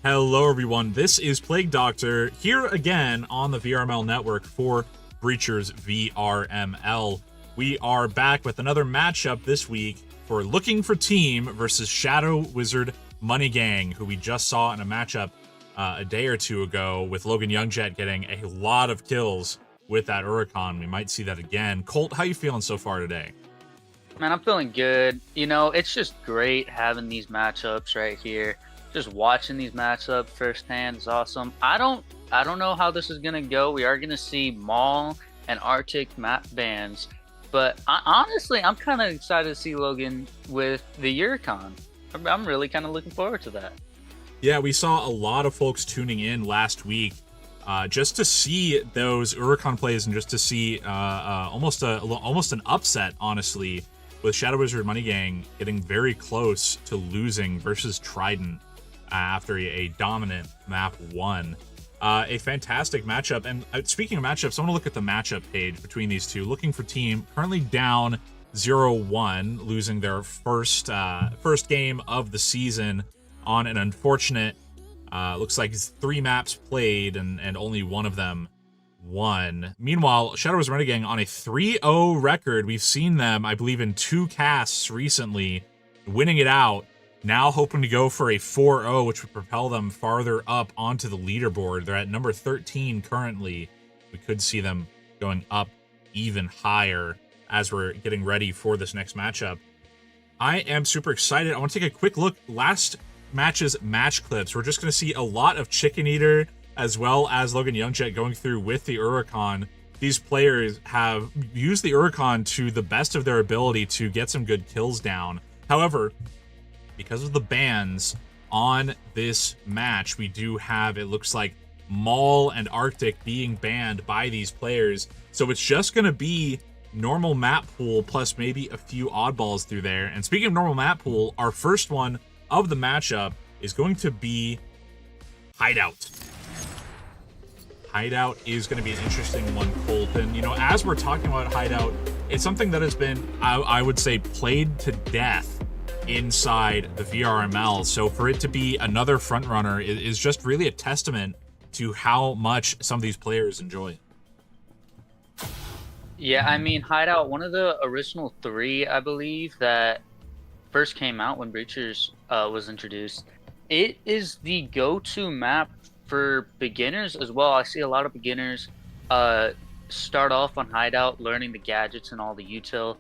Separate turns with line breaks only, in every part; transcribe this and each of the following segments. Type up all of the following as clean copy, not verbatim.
Hello everyone, this is Plague Doctor here again on the VRML network for Breachers VRML. We are back with another matchup this week for Looking for Team versus Shadow Wizard Money Gang, who we just saw in a matchup a day or two ago with Logan Youngjet getting a lot of kills with that Huracan. We might see that again. Colt, how you feeling so far today?
Man, I'm feeling good. You know, it's just great having these matchups right here. Just watching these matchups firsthand is awesome. I don't know how this is gonna go. We are gonna see Maul and Arctic map bans, but honestly, I'm kind of excited to see Logan with the Huracan. I'm really kind of looking forward to that.
Yeah, we saw a lot of folks tuning in last week just to see those Huracan plays and just to see almost an upset, honestly, with Shadow Wizard Money Gang getting very close to losing versus Trident after a dominant map 1. A fantastic matchup. And speaking of matchups, I want to look at the matchup page between these two. Looking for Team, currently down 0-1, losing their first game of the season on an unfortunate, looks like it's 3 maps played and only one of them won. Meanwhile, Shadow Wizard Money Gang on a 3-0 record. We've seen them, I believe, in 2 casts recently, winning it out. Now hoping to go for a 4-0, which would propel them farther up onto the leaderboard. They're at number 13 currently. We could see them going up even higher as we're getting ready for this next matchup. I am super excited. I want to take a quick look. Last match's match clips. We're just going to see a lot of Chicken Eater as well as Logan Youngjet going through with the Huracan. These players have used the Huracan to the best of their ability to get some good kills down. However, because of the bans on this match, we do have, it looks like, Maul and Arctic being banned by these players. So it's just going to be normal map pool plus maybe a few oddballs through there. And speaking of normal map pool, our first one of the matchup is going to be Hideout. Hideout is going to be an interesting one, Colton. You know, as we're talking about Hideout, it's something that has been, I would say, played to death inside the VRML. So for it to be another frontrunner is just really a testament to how much some of these players enjoy it.
Yeah, I mean, Hideout, one of the original 3, I believe, that first came out when Breachers was introduced. It is the go-to map for beginners as well. I see a lot of beginners start off on Hideout, learning the gadgets and all the util.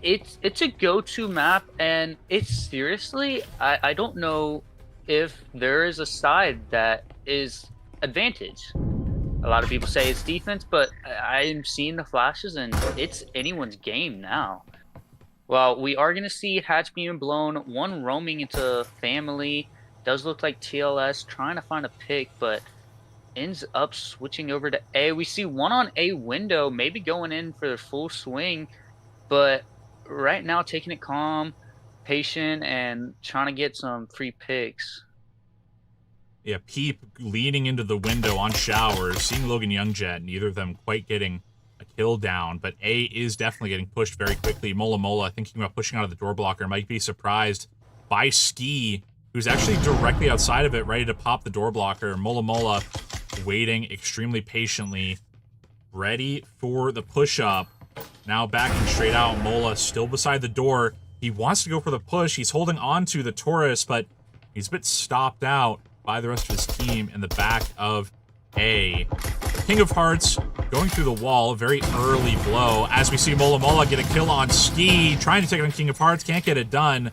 It's a go-to map, and it's seriously, I don't know if there is a side that is advantage. A lot of people say it's defense, but I'm seeing the flashes, and it's anyone's game now. Well, we are going to see Hatch being blown, one roaming into family. Does look like TLS trying to find a pick, but ends up switching over to A. We see one on A window, maybe going in for the full swing, but right now taking it calm, patient, and trying to get some free picks.
Yeah, Peep leaning into the window on Showers, seeing Logan Youngjet, neither of them quite getting a kill down, but A is definitely getting pushed very quickly. Mola thinking about pushing out of the door blocker, might be surprised by Ski, who's actually directly outside of it, ready to pop the door blocker. Mola waiting extremely patiently, ready for the push-up. Now backing straight out, Mola still beside the door. He wants to go for the push. He's holding on to the Taurus, but he's a bit stopped out by the rest of his team in the back of A. King of Hearts going through the wall, very early blow, as we see Mola get a kill on Ski, trying to take it on King of Hearts, can't get it done.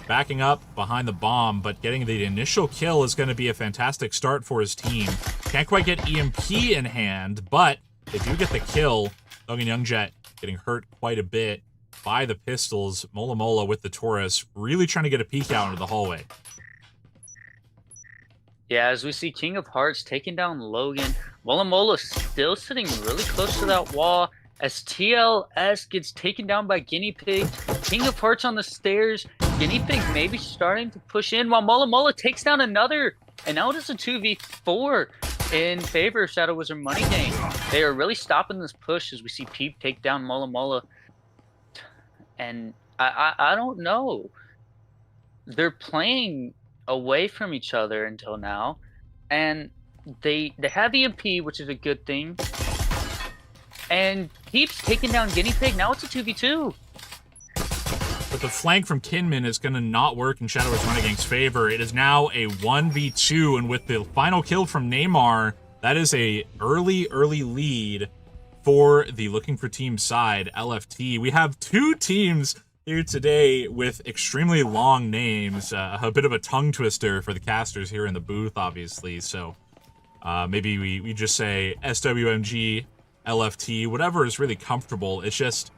Backing up behind the bomb, but getting the initial kill is going to be a fantastic start for his team. Can't quite get EMP in hand, but they do get the kill. Logan Youngjet getting hurt quite a bit by the pistols. Mola with the Taurus, really trying to get a peek out into the hallway.
Yeah, as we see King of Hearts taking down Logan. Mola still sitting really close to that wall as TLS gets taken down by Guinea Pig. King of Hearts on the stairs. Guinea Pig maybe starting to push in while Mola takes down another. And now it is a 2v4 in favor of Shadow Wizard Money Gang. They are really stopping this push as we see Peep take down Mola. And I don't know. They're playing away from each other until now, and they have EMP, which is a good thing, and keeps taking down Guinea Pig. Now it's a 2v2.
But the flank from Kinman is going to not work in Shadow's Renegang's favor. It is now a 1v2, and with the final kill from Neymar, that is a early lead for the Looking for Team side, LFT. We have two teams here today with extremely long names, a bit of a tongue twister for the casters here in the booth, obviously. So maybe we just say SWMG, LFT, whatever is really comfortable. It's just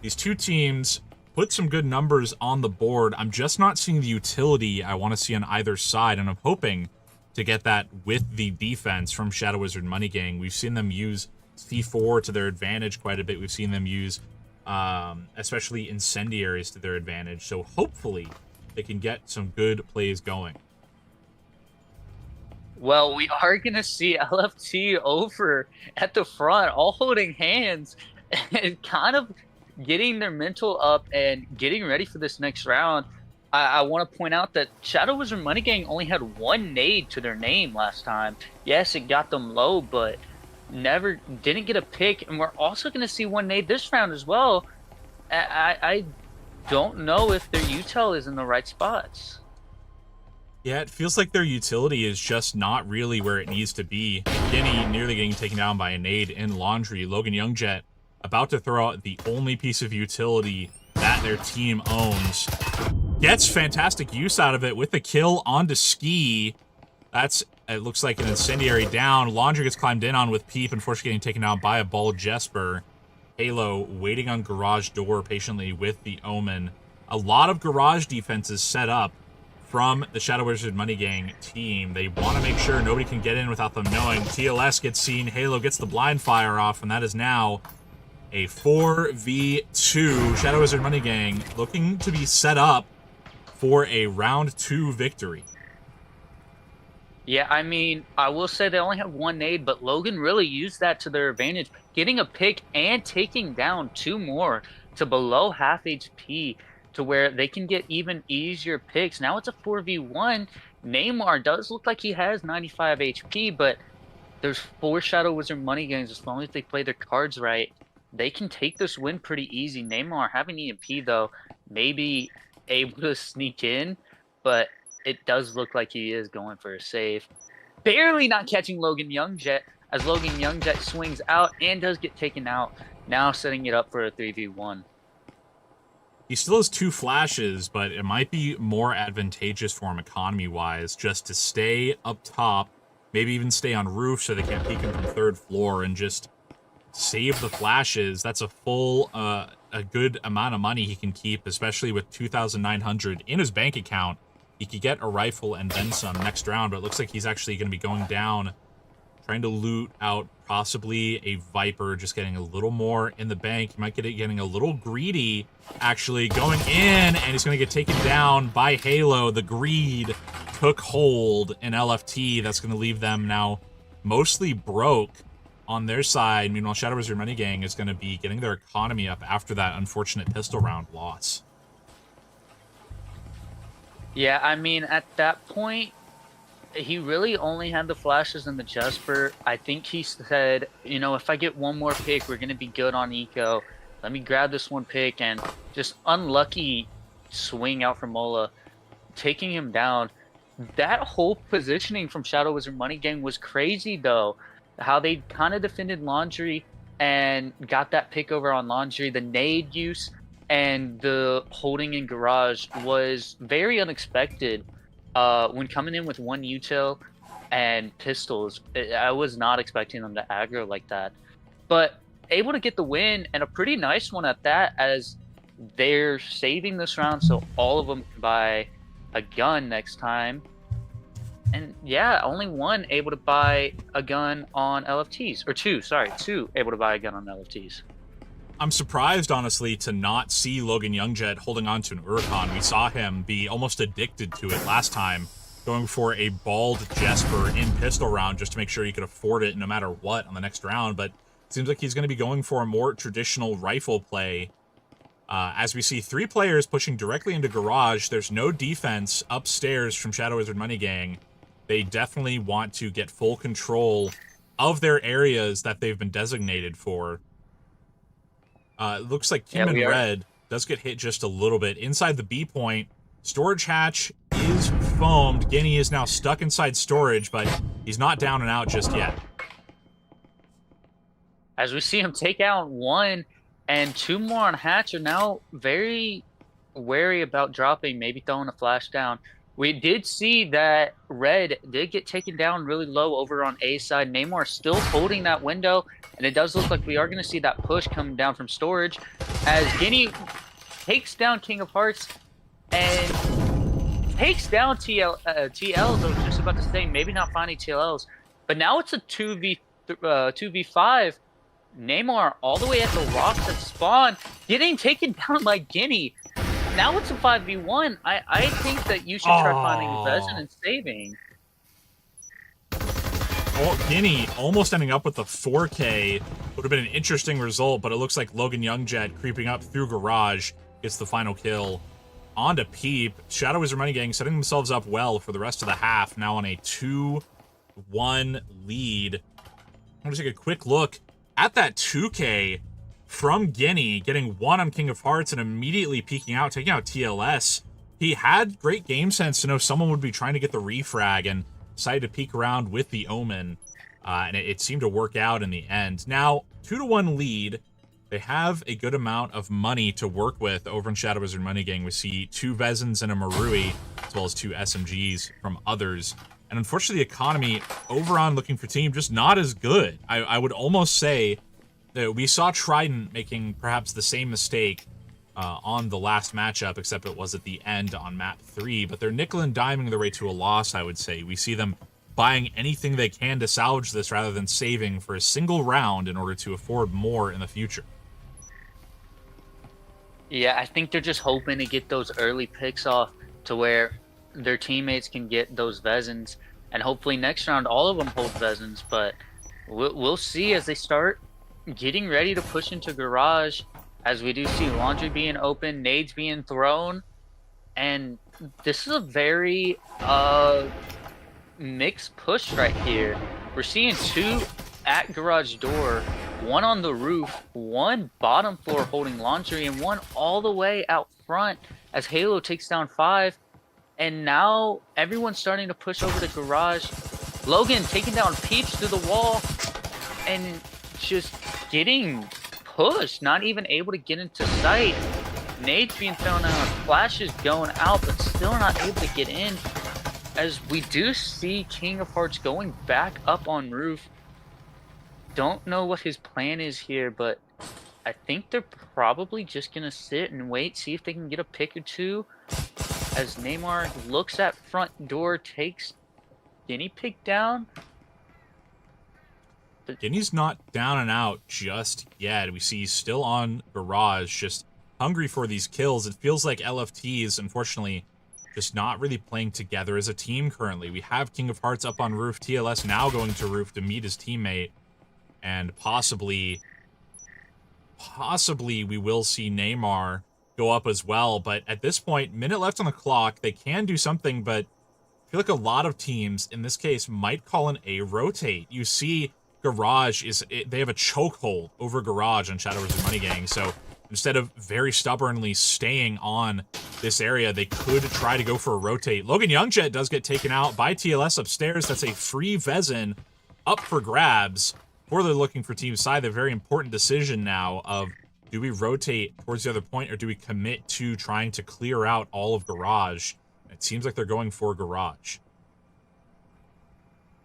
these two teams put some good numbers on the board. I'm just not seeing the utility I want to see on either side, and I'm hoping to get that with the defense from Shadow Wizard Money Gang. We've seen them use C4 to their advantage quite a bit. We've seen them use especially incendiaries to their advantage. So hopefully they can get some good plays going.
Well, we are going to see LFT over at the front, all holding hands and kind of getting their mental up and getting ready for this next round. I want to point out that Shadow Wizard Money Gang only had one nade to their name last time. Yes, it got them low, but didn't get a pick. And we're also going to see one nade this round as well. I don't know if their util is in the right spots.
Yeah, it feels like their utility is just not really where it needs to be. Guinea nearly getting taken down by a nade in Laundry. Logan Youngjet about to throw out the only piece of utility that their team owns. Gets fantastic use out of it with the kill onto Ski. It looks like an incendiary down. Laundry gets climbed in on with Peep, unfortunately getting taken down by a bald Jesper. Halo waiting on garage door patiently with the Omen. A lot of garage defenses set up from the Shadow Wizard Money Gang team. They want to make sure nobody can get in without them knowing. TLS gets seen. Halo gets the blind fire off, and that is now a 4v2. Shadow Wizard Money Gang looking to be set up for a round 2 victory.
Yeah, I mean, I will say they only have one nade, but Logan really used that to their advantage, getting a pick and taking down 2 more to below half HP to where they can get even easier picks. Now it's a 4v1. Neymar does look like he has 95 HP, but there's 4 Shadow Wizard Money Gangs. As long as they play their cards right, they can take this win pretty easy. Neymar having EMP, though, maybe able to sneak in, but it does look like he is going for a save. Barely not catching Logan Youngjet, as Logan Youngjet swings out and does get taken out, now setting it up for a 3v1.
He still has 2 flashes, but it might be more advantageous for him economy-wise just to stay up top, maybe even stay on roof so they can't peek him from 3rd floor and just save the flashes. That's a full, a good amount of money he can keep, especially with 2,900 in his bank account. He could get a rifle and then some next round, but it looks like he's actually going to be going down, trying to loot out possibly a Viper, just getting a little more in the bank. He might get it getting a little greedy, actually going in, and he's going to get taken down by Halo. The greed took hold in LFT. That's going to leave them now mostly broke on their side. Meanwhile, Shadow Wizard Money Gang is going to be getting their economy up after that unfortunate pistol round loss.
Yeah, I mean, at that point, he really only had the flashes and the Jesper. I think he said, you know, if I get one more pick, we're going to be good on eco. Let me grab this one pick, and just unlucky swing out from Mola, taking him down. That whole positioning from Shadow Wizard Money Gang was crazy, though. How they kind of defended Laundry and got that pick over on Laundry. The nade use and the holding in garage was very unexpected. When coming in with 1 util and pistols, I was not expecting them to aggro like that. But able to get the win, and a pretty nice one at that, as they're saving this round so all of them can buy a gun next time. And yeah, only 1 able to buy a gun on LFTs. Or 2 able to buy a gun on LFTs.
I'm surprised, honestly, to not see Logan Youngjet holding on to an Urcon. We saw him be almost addicted to it last time, going for a bald Jesper in pistol round just to make sure he could afford it no matter what on the next round. But it seems like he's going to be going for a more traditional rifle play As we see 3 players pushing directly into garage, there's no defense upstairs from Shadow Wizard Money Gang. They definitely want to get full control of their areas that they've been designated for. It looks like Kim and Red does get hit just a little bit. Inside the B point, storage hatch is foamed. Guinea is now stuck inside storage, but he's not down and out just yet.
As we see him take out 1, and 2 more on hatch are now very wary about dropping, maybe throwing a flash down. We did see that Red did get taken down really low over on A side. Namor still holding that window, and it does look like we are going to see that push come down from storage as Guinea takes down King of Hearts and takes down TLs. I was just about to say, maybe not finding TLs, but now it's a 2v5. Namor all the way at the rocks at spawn, getting taken down by Guinea. Now it's a 5v1. I think that you should try finding Vezin and saving.
Oh, Guinea almost ending up with the 4K. Would have been an interesting result, but it looks like Logan Youngjet creeping up through garage gets the final kill. On to Peep. Shadow Wizard Money Gang setting themselves up well for the rest of the half, now on a 2-1 lead. I'm going to take a quick look at that 2K from Guinea, getting 1 on King of Hearts and immediately peeking out, taking out TLS. He had great game sense to know someone would be trying to get the refrag and decided to peek around with the Omen. And it seemed to work out in the end. Now, 2-1 lead. They have a good amount of money to work with over in Shadow Wizard Money Gang. We see 2 Vezins and a Marui, as well as 2 SMGs from others. And unfortunately, the economy over on Looking for Team just not as good. I would almost say that we saw Trident making perhaps the same mistake on the last matchup, except it was at the end on map 3. But they're nickel and diming their way to a loss, I would say. We see them buying anything they can to salvage this rather than saving for a single round in order to afford more in the future.
Yeah, I think they're just hoping to get those early picks off to where their teammates can get those Vezins, and hopefully next round all of them hold Vezins. But we'll see as they start getting ready to push into garage, as we do see laundry being open, nades being thrown, and this is a very mixed push right here. We're seeing 2 at garage door, 1 on the roof, 1 bottom floor holding laundry, and 1 all the way out front as Halo takes down 5. And now everyone's starting to push over to garage. Logan taking down Peeps through the wall and just getting pushed, not even able to get into sight. Nades being thrown out, flashes going out, but still not able to get in. As we do see King of Hearts going back up on roof. Don't know what his plan is here, but I think they're probably just going to sit and wait, see if they can get a pick or 2. As Neymar looks at front door, takes Guinea pig down. But
Guinea's not down and out just yet. We see he's still on garage, just hungry for these kills. It feels like LFT is, unfortunately, just not really playing together as a team currently. We have King of Hearts up on roof, TLS now going to roof to meet his teammate, and possibly we will see Neymar go up as well. But at this point, minute left on the clock, they can do something, but I feel like a lot of teams in this case might call an A rotate. You see garage they have a chokehold over garage on Shadow Wizard Money Gang, so instead of very stubbornly staying on this area, they could try to go for a rotate. Logan Youngjet does get taken out by TLS upstairs. That's a free Vezin up for grabs. Before they're looking for team side, the very important decision now of, do we rotate towards the other point or do we commit to trying to clear out all of garage? It seems like they're going for garage.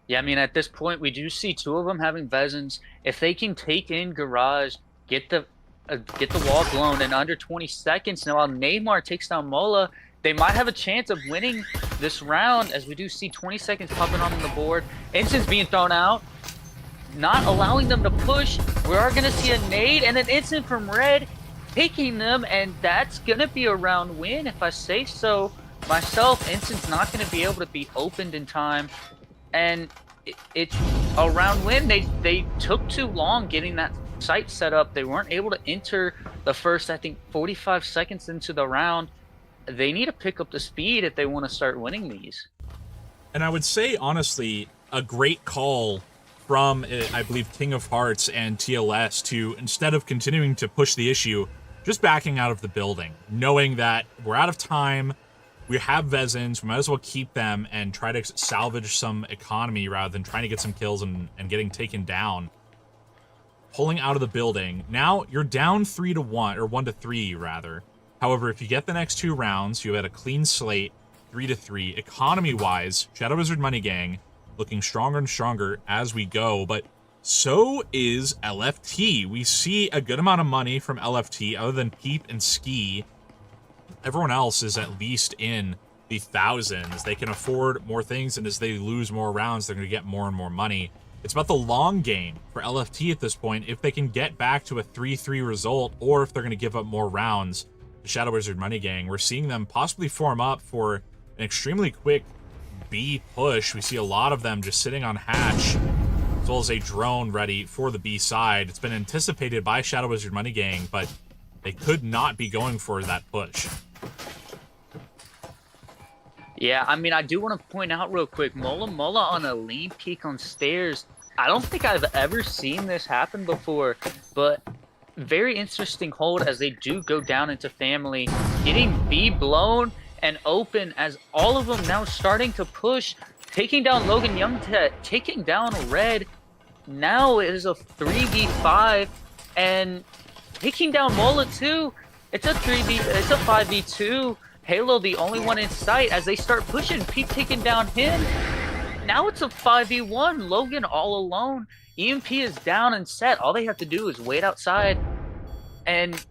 yeah, I mean, at this point, we do see 2 of them having Vezins. If they can take in garage, get the wall blown in under 20 seconds, now while Neymar takes down Mola, they might have a chance of winning this round, as we do see 20 seconds popping on the board. Instance being thrown out, not allowing them to push. We are going to see a nade and an instant from Red taking them, and that's going to be a round win if I say so myself. Instant's not going to be able to be opened in time, and it's a round win. They took too long getting that site set up. They weren't able to enter the first, I think, 45 seconds into the round. They need to pick up the speed if they want to start winning these.
And I would say, honestly, a great call from, I believe, King of Hearts and TLS to, instead of continuing to push the issue, just backing out of the building, knowing that we're out of time, we have Vezins, we might as well keep them and try to salvage some economy rather than trying to get some kills and getting taken down. Pulling out of the building. Now, you're down 3-1, or 1-3, rather. However, if you get the next 2 rounds, you had a clean slate, 3-3. Economy-wise, Shadow Wizard Money Gang looking stronger and stronger as we go, but so is LFT. We see a good amount of money from LFT, other than Peep and Ski. Everyone else is at least in the thousands. They can afford more things, and as they lose more rounds, they're going to get more and more money. It's about the long game for LFT at this point, if they can get back to a 3-3 result, or if they're going to give up more rounds. The Shadow Wizard Money Gang, we're seeing them possibly form up for an extremely quick B push. We see a lot of them just sitting on hatch, as well as a drone ready for the B side. It's been anticipated by Shadow Wizard Money Gang, but they could not be going for that push.
Yeah, I mean, I do want to point out real quick, Mola Mola on a lean peak on stairs. I don't think I've ever seen this happen before, but very interesting hold as they do go down into family, getting B blown and open as all of them now starting to push, taking down Logan Youngtet, taking down Red. Now it is a 3v5 and taking down Mola too. It's a 5v2. Halo the only one in sight as they start pushing. Pete taking down him. Now it's a 5v1. Logan all alone. EMP is down and set. All they have to do is wait outside. And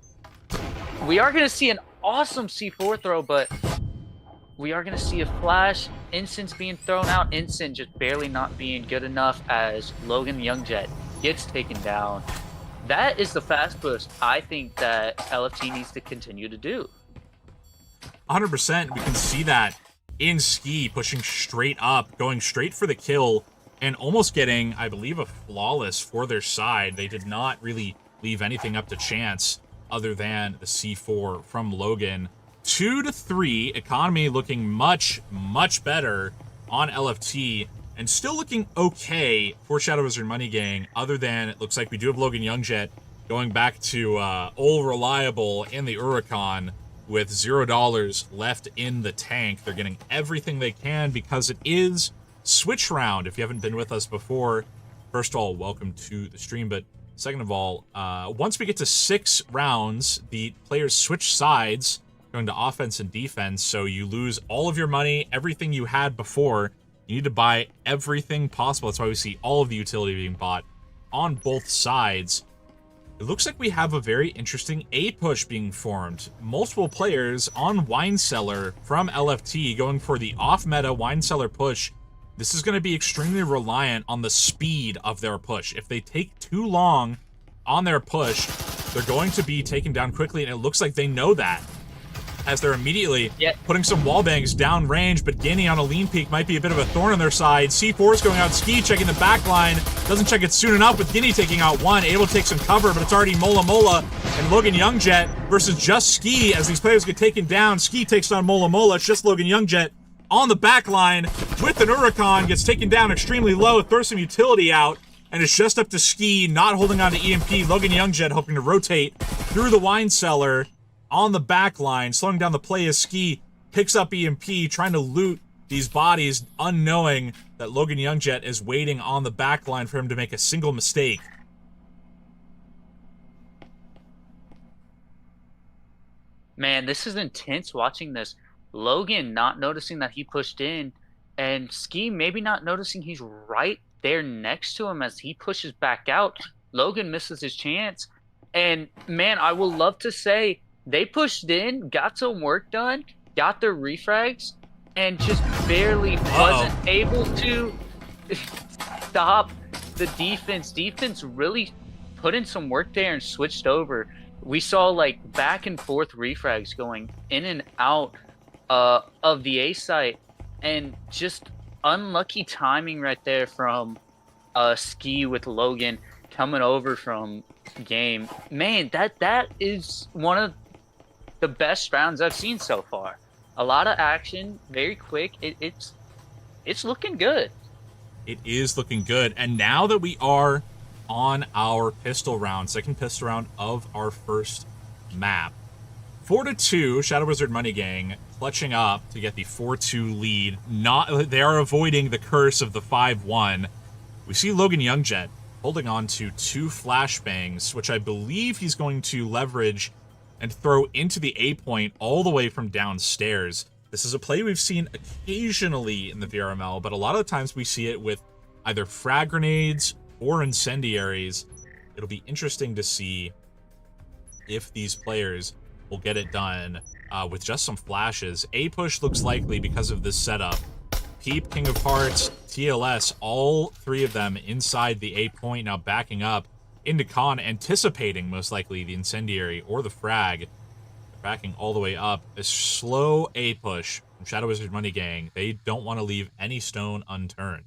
we are going to see an awesome C4 throw, but we are going to see a flash. Incense being thrown out. Incense just barely not being good enough as Logan Youngjet gets taken down. That is the fast push I think that LFT needs to continue to do.
100%, we can see that in Ski pushing straight up, going straight for the kill, and almost getting, I believe, a flawless for their side. They did not really leave anything up to chance other than the C4 from Logan. 2-3, economy looking much, much better on LFT, and still looking okay for Shadow Wizard Money Gang, other than it looks like we do have Logan Youngjet going back to old reliable in the Huracan with $0 left in the tank. They're getting everything they can because it is Switch round. If you haven't been with us before, first of all, welcome to the stream, but second of all, once we get to 6 rounds, the players switch sides, going to offense and defense, so you lose all of your money, everything you had before. You need to buy everything possible. That's why we see all of the utility being bought on both sides. It looks like we have a very interesting A push being formed. Multiple players on Wine Cellar from LFT going for the off-meta Wine Cellar push. This is going to be extremely reliant on the speed of their push. If they take too long on their push, they're going to be taken down quickly, and it looks like they know that, as they're immediately putting some wall bangs down range, but Guinea on a lean peak might be a bit of a thorn on their side. C4 is going out, Ski checking the back line, doesn't check it soon enough with Guinea taking out one, able to take some cover, but it's already Mola Mola and Logan Youngjet versus just Ski as these players get taken down. Ski takes on Mola Mola, it's just Logan Youngjet on the back line with an Huracan, gets taken down extremely low, throws some utility out, and it's just up to Ski, not holding on to EMP. Logan Youngjet hoping to rotate through the Wine Cellar on the back line, slowing down the play as Ski picks up EMP, trying to loot these bodies, unknowing that Logan Youngjet is waiting on the back line for him to make a single mistake.
Man, this is intense watching this. Logan not noticing that he pushed in, and Ski maybe not noticing he's right there next to him as he pushes back out. Logan misses his chance. And man, I will love to say they pushed in, got some work done, got their refrags, and just barely wasn't able to stop the defense. Defense really put in some work there and switched over. We saw like back and forth refrags going in and out of the A site, and just unlucky timing right there from Ski with Logan. coming over from game, man, that is one of the best rounds I've seen so far. A lot of action, very quick. It's looking good.
It is looking good. And now that we are on our pistol round, second pistol round of our first map, 4-2, Shadow Wizard Money Gang clutching up to get the 4-2 lead. They are avoiding the curse of the 5-1. We see Logan Youngjet holding on to 2 flashbangs, which I believe he's going to leverage and throw into the A point all the way from downstairs. This is a play we've seen occasionally in the VRML, but a lot of the times we see it with either frag grenades or incendiaries. It'll be interesting to see if these players will get it done with just some flashes. A push looks likely because of this setup. Peep, King of Hearts, TLS, all 3 of them inside the A point, now backing up into Con, anticipating most likely the incendiary or the frag. Backing all the way up. A slow A push from Shadow Wizard Money Gang. They don't want to leave any stone unturned.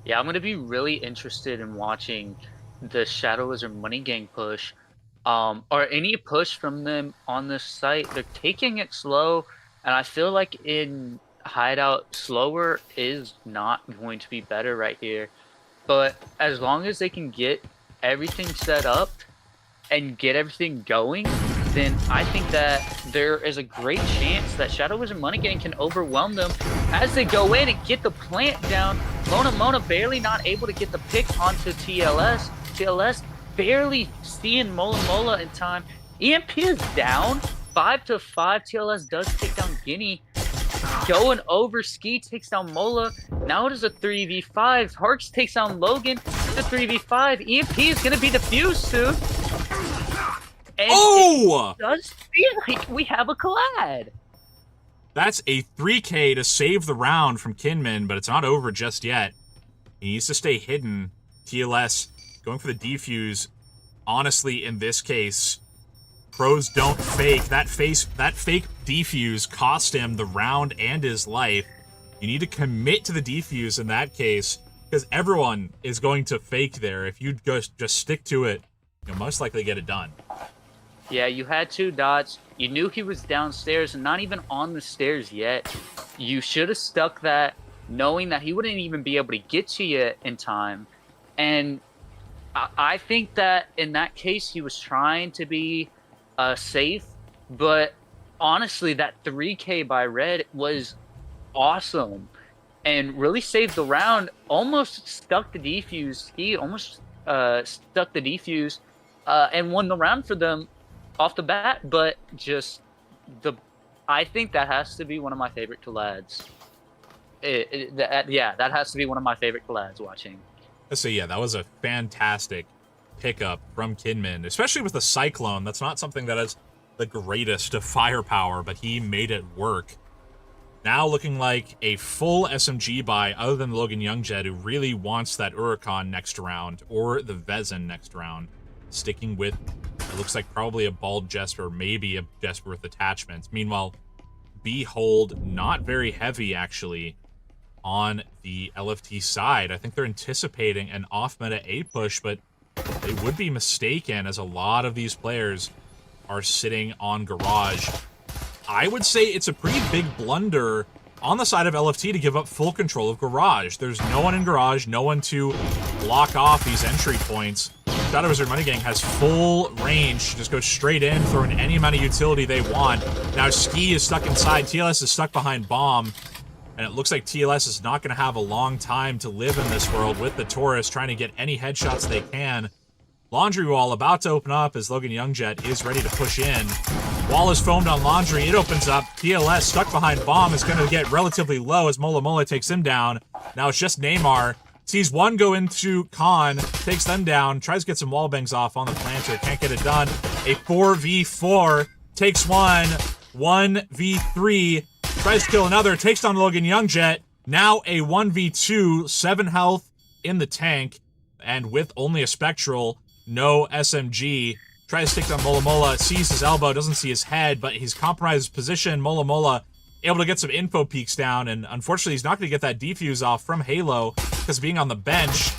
Yeah, I'm going to be really interested in watching the Shadow Wizard Money Gang push. Or any push from them on this site. They're taking it slow, and I feel like in Hideout, slower is not going to be better right here. But as long as they can get everything set up and get everything going, then I think that there is a great chance that Shadow Wizard Money Gang can overwhelm them as they go in and get the plant down. Mona barely not able to get the pick onto TLS. TLS barely seeing Mola in time. EMP is down. 5-5. TLS does take down Guinea. Going over, Ski takes down Mola. Now it is a 3v5. Harks takes down Logan. It's a 3v5. EMP is going to be defused soon. And it does feel like we have a collab.
That's a 3K to save the round from Kinman, but it's not over just yet. He needs to stay hidden. TLS going for the defuse. Honestly, in this case, pros don't fake. That fake defuse cost him the round and his life. You need to commit to the defuse in that case, because everyone is going to fake there. If you just stick to it, you'll most likely get it done.
Yeah, you had 2 dots. You knew he was downstairs and not even on the stairs yet. You should have stuck that, knowing that he wouldn't even be able to get to you in time. And I think that in that case, he was trying to be safe. But honestly, that 3K by Red was awesome and really saved the round. Almost stuck the defuse. He almost stuck the defuse and won the round for them off the bat, but I think that has to be one of my favorite collabs. That has to be one of my favorite collabs watching.
So yeah, that was a fantastic pickup from Kinman, especially with the Cyclone. That's not something that has the greatest of firepower, but he made it work. Now looking like a full SMG buy, other than Logan Youngjet, who really wants that Huracan next round, or the Vezin next round. Sticking with, it looks like probably a Bald Jesper, maybe a Jesper with attachments. Meanwhile, Behold, not very heavy, actually, on the LFT side. I think they're anticipating an off-meta A push, but they would be mistaken, as a lot of these players are sitting on Garage. I would say it's a pretty big blunder on the side of LFT to give up full control of Garage. There's no one in Garage, no one to block off these entry points. Shadow Wizard Money Gang has full range, just go straight in, throw in any amount of utility they want. Now Ski is stuck inside, TLS is stuck behind Bomb, and it looks like TLS is not going to have a long time to live in this world with the Taurus, trying to get any headshots they can. Laundry Wall about to open up as Logan Youngjet is ready to push in. Wall is foamed on Laundry, it opens up. TLS stuck behind Bomb is going to get relatively low as Mola takes him down. Now it's just Neymar. Sees one go into Con, takes them down, tries to get some wall bangs off on the planter, can't get it done. A 4v4, takes one, 1v3, tries to kill another, takes down Logan Youngjet. Now a 1v2, 7 health in the tank, and with only a Spectral, no SMG. Tries to take down Mola, sees his elbow, doesn't see his head, but he's compromised his position. Mola able to get some info peeks down, and unfortunately he's not going to get that defuse off from Halo, because being on the bench,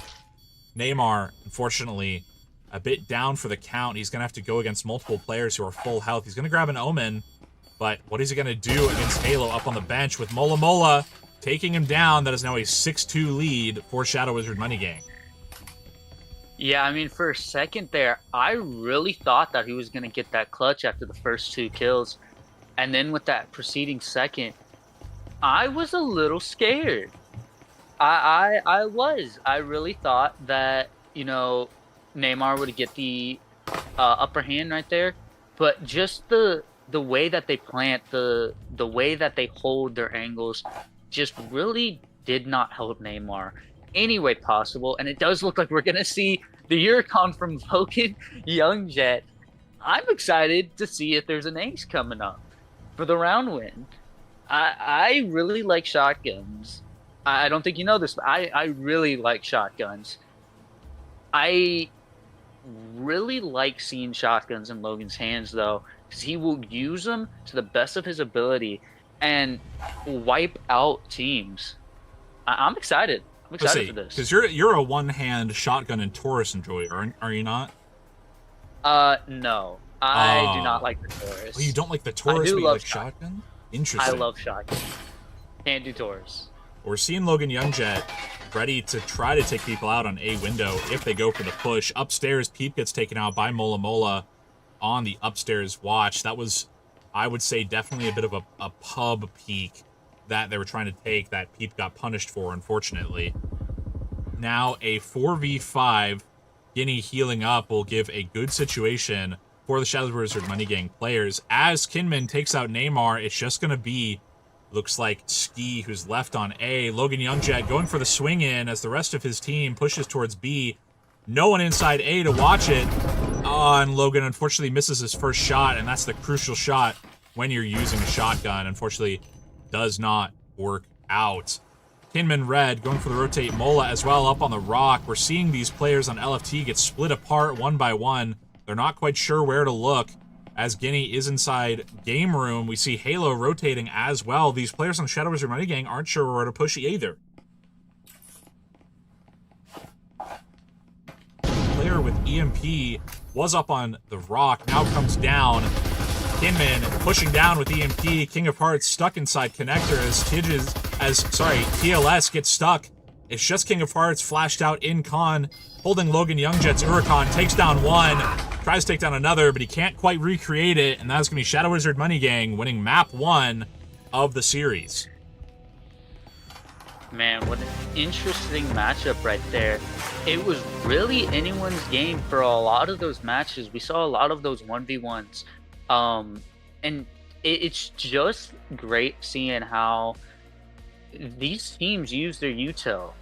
Neymar, unfortunately, a bit down for the count. He's going to have to go against multiple players who are full health. He's going to grab an Omen, but what is he going to do against Halo up on the bench with Mola Mola taking him down? That is now a 6-2 lead for Shadow Wizard Money Gang.
Yeah, I mean, for a second there, I really thought that he was going to get that clutch after the first 2 kills. And then with that preceding second, I was a little scared. I was. I really thought that, you know, Neymar would get the upper hand right there. But just the way that they plant, the way that they hold their angles, just really did not help Neymar any way possible. And it does look like we're going to see the Huracan from Logan Youngjet. I'm excited to see if there's an ace coming up for the round win. I really like shotguns. I don't think you know this, but I really like shotguns. I really like seeing shotguns in Logan's hands, though, because he will use them to the best of his ability and wipe out teams. I'm excited. I'm excited for this.
Because you're a one-hand shotgun and Taurus enjoyer, are you not?
No. I do not like the Taurus.
Well, you don't like the Taurus, but you like shotgun? Interesting.
I love shotgun. Can't do Taurus.
We're seeing Logan Youngjet ready to try to take people out on A window if they go for the push. Upstairs, Peep gets taken out by Mola Mola on the upstairs watch. That was, I would say, definitely a bit of a pub peek that they were trying to take that Peep got punished for, unfortunately. Now a 4v5, Guinea healing up will give a good situation for the Shadow Wizard Money Gang players. As Kinman takes out Neymar, it's just going to be, looks like, Ski who's left on A. Logan Youngjet going for the swing in as the rest of his team pushes towards B. No one inside A to watch it. And Logan unfortunately misses his first shot, and that's the crucial shot when you're using a shotgun. Unfortunately, does not work out. Kinman Red going for the rotate. Mola as well up on the rock. We're seeing these players on LFT get split apart one by one. They're not quite sure where to look as Guinea is inside game room. We see Halo rotating as well. These players on Shadow Wizard Money Gang aren't sure where to push either. Player with EMP was up on the rock, now comes down. Kinman pushing down with EMP. King of Hearts stuck inside connector as TLS gets stuck. It's just King of Hearts flashed out in con, holding Logan Youngjet's Huracan, takes down one, tries to take down another, but he can't quite recreate it, and that's going to be Shadow Wizard Money Gang winning map 1 of the series.
Man, what an interesting matchup right there. It was really anyone's game for a lot of those matches. We saw a lot of those 1v1s. And it's just great seeing how these teams use their util.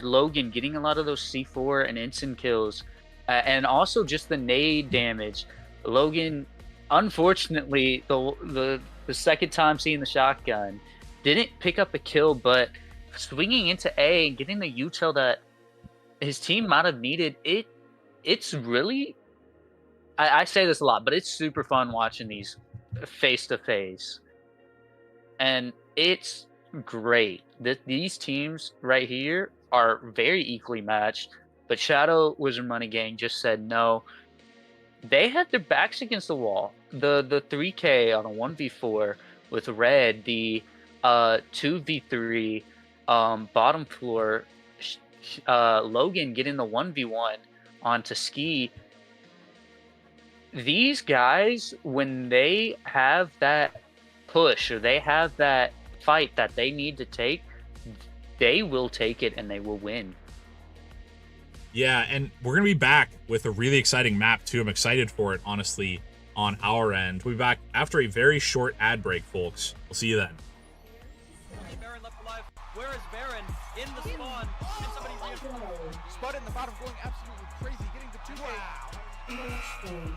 Logan getting a lot of those C4 and instant kills, and also just the nade damage. Logan, unfortunately, the second time seeing the shotgun, didn't pick up a kill, but swinging into A and getting the util that his team might have needed. It's really, I say this a lot, but it's super fun watching these face to face, and it's great that these teams right here are very equally matched. But Shadow Wizard Money Gang just said no. They had their backs against the wall. The 3K on a 1v4 with Red, the 2v3 bottom floor, Logan getting the 1v1 onto Ski. These guys, when they have that push or they have that fight that they need to take, they will take it and they will win.
Yeah, and we're going to be back with a really exciting map too. I'm excited for it, honestly, on our end. We'll be back after a very short ad break, folks. We'll see you then.
Baron left alive. Where is Baron? In the spawn. And somebody spotted in the bottom, going absolutely crazy, getting the 2K. Wow.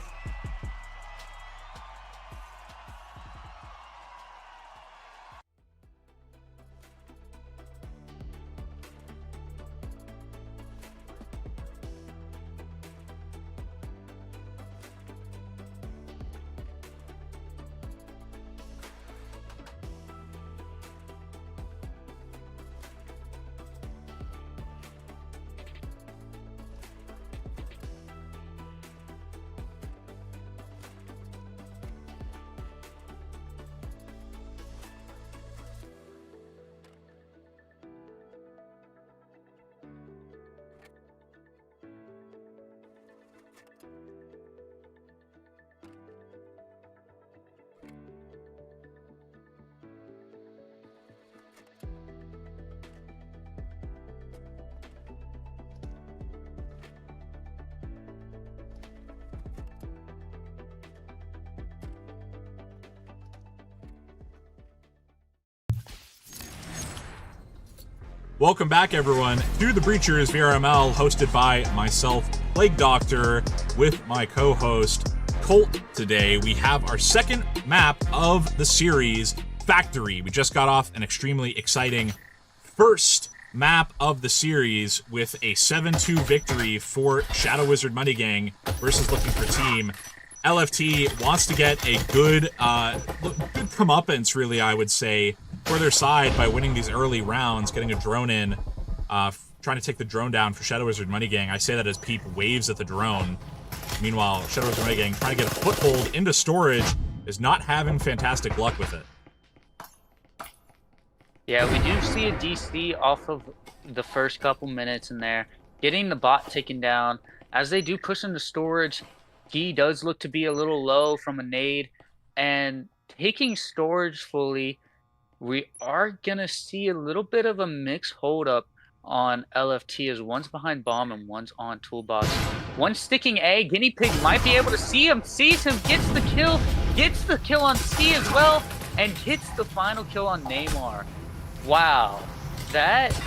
Welcome back, everyone, to the Breachers VRML, hosted by myself, Plague Doctor, with my co-host, Colt. Today, we have our second map of the series, Factory. We just got off an extremely exciting first map of the series with a 7-2 victory for Shadow Wizard Money Gang versus Looking for Team. LFT wants to get a good comeuppance, really, I would say, for their side by winning these early rounds, getting a drone in, trying to take the drone down for Shadow Wizard Money Gang. I say that as Peep waves at the drone. Meanwhile, Shadow Wizard Money Gang trying to get a foothold into storage is not having fantastic luck with it.
Yeah, we do see a DC off of the first couple minutes in there, getting the bot taken down. As they do push into storage, he does look to be a little low from a nade, and taking storage fully, we are going to see a little bit of a mixed holdup on LFT as one's behind bomb and one's on toolbox. One sticking A, Guinea Pig might be able to see him, sees him, gets the kill on C as well, and gets the final kill on Neymar. Wow, that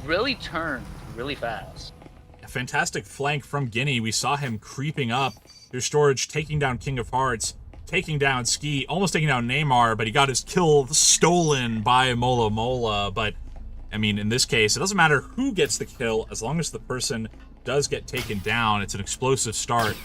really turned really fast.
A fantastic flank from Guinea. We saw him creeping up through storage, taking down King of Hearts, taking down Ski, almost taking down Neymar, but he got his kill stolen by Mola Mola. But, I mean, in this case, it doesn't matter who gets the kill, as long as the person does get taken down. It's an explosive start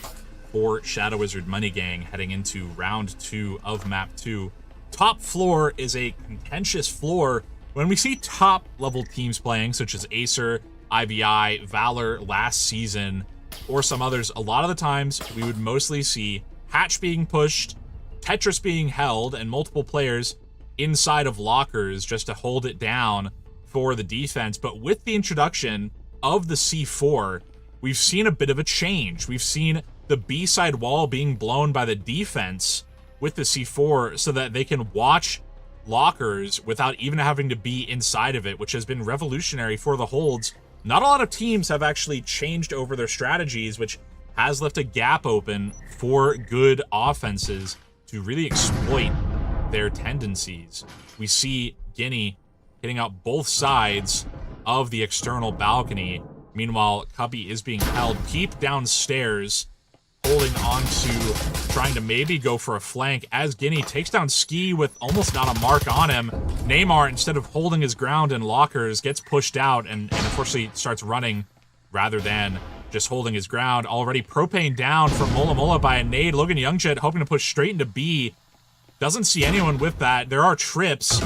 for Shadow Wizard Money Gang heading into round 2 of map 2. Top floor is a contentious floor. When we see top-level teams playing, such as Acer, IBI, Valor last season, or some others, a lot of the times we would mostly see Hatch being pushed, Tetris being held, and multiple players inside of lockers just to hold it down for the defense. But with the introduction of the C4, we've seen a bit of a change. We've seen the B-side wall being blown by the defense with the C4 so that they can watch lockers without even having to be inside of it, which has been revolutionary for the holds. Not a lot of teams have actually changed over their strategies, which has left a gap open for good offenses to really exploit their tendencies. We see Guinea hitting out both sides of the external balcony. Meanwhile, Cubby is being held. Peep downstairs, holding on to trying to maybe go for a flank as Guinea takes down Ski with almost not a mark on him. Neymar, instead of holding his ground in lockers, gets pushed out and unfortunately starts running rather than just holding his ground. Already propane down from Mola Mola by a nade. Logan Youngjet hoping to push straight into B. Doesn't see anyone with that. There are trips,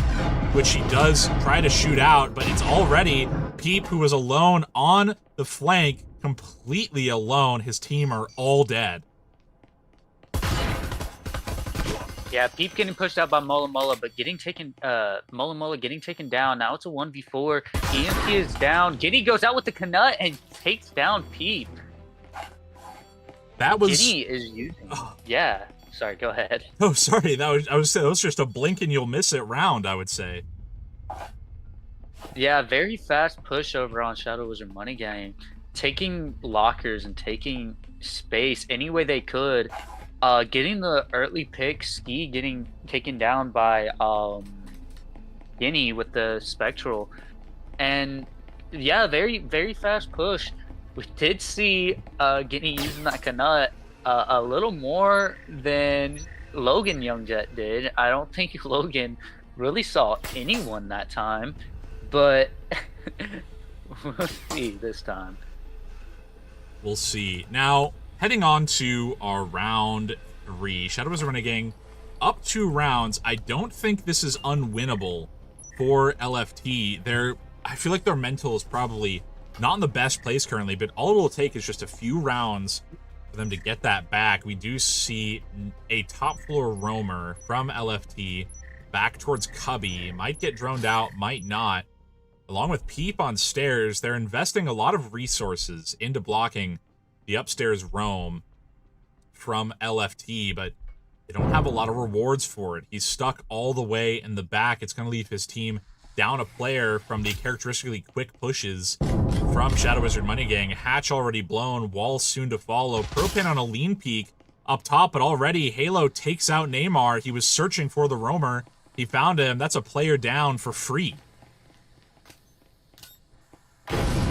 which he does try to shoot out, but it's already Peep, who was alone on the flank, completely alone. His team are all dead.
Yeah, Peep getting pushed out by Mola Mola, but getting taken, Mola Mola getting taken down. Now it's a 1v4. EMP is down. Giddy goes out with the Knut and takes down Peep.
That was...
Giddy is using... Yeah. Sorry, go ahead.
Oh, sorry. That was just a blink and you'll miss it round, I would say.
Yeah, very fast push over on Shadow Wizard Money Gang. Taking lockers and taking space any way they could. Getting the early pick, Ski getting taken down by Guinea with the Spectral. And yeah, very, very fast push. We did see Guinea using that Knut a little more than Logan Youngjet did. I don't think Logan really saw anyone that time, but we'll see this time.
We'll see. Now, heading on to our round 3, Shadow Wizard Money Gang up 2 rounds. I don't think this is unwinnable for LFT. I feel like their mental is probably not in the best place currently, but all it will take is just a few rounds for them to get that back. We do see a top floor roamer from LFT back towards Cubby. Might get droned out, might not. Along with Peep on stairs, they're investing a lot of resources into blocking the upstairs roam from LFT, but they don't have a lot of rewards for it. He's stuck all the way in the back. It's going to leave his team down a player from the characteristically quick pushes from Shadow Wizard Money Gang. Hatch already blown, wall soon to follow. Propane on a lean peak up top, but already Halo takes out Neymar. He was searching for the roamer. He found him. That's a player down for free.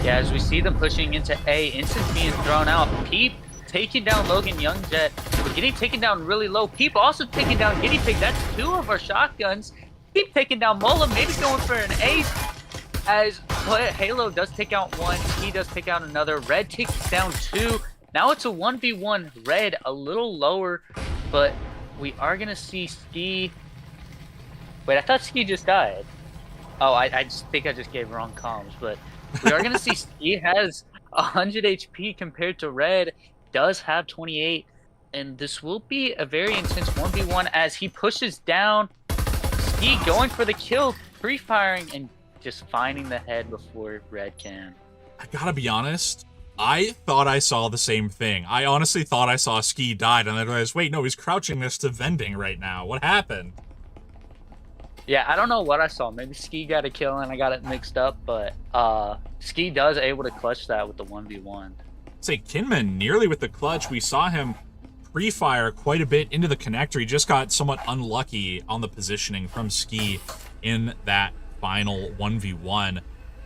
Yeah, as we see them pushing into A, Instant being thrown out. Peep taking down Logan Youngjet. We're getting taken down really low. Peep also taking down Guinea Pig. That's 2 of our shotguns. Peep taking down Mola, maybe going for an ace. As Halo does take out 1, he does take out another. Red takes down 2. Now it's a 1v1. Red a little lower, but we are going to see Ski. Wait, I thought Ski just died. Oh, I just think I just gave wrong comms, but we are going to see Ski has 100 HP compared to Red, does have 28, and this will be a very intense 1v1 as he pushes down. Ski going for the kill, pre-firing, and just finding the head before Red can.
I gotta be honest, I thought I saw the same thing. I honestly thought I saw Ski died, and I realized, wait, no, he's crouching next to vending right now. What happened?
Yeah, I don't know what I saw. Maybe Ski got a kill and I got it mixed up, but Ski does able to clutch that with the 1v1.
Say, Kinman nearly with the clutch. We saw him pre-fire quite a bit into the connector. He just got somewhat unlucky on the positioning from Ski in that final 1v1.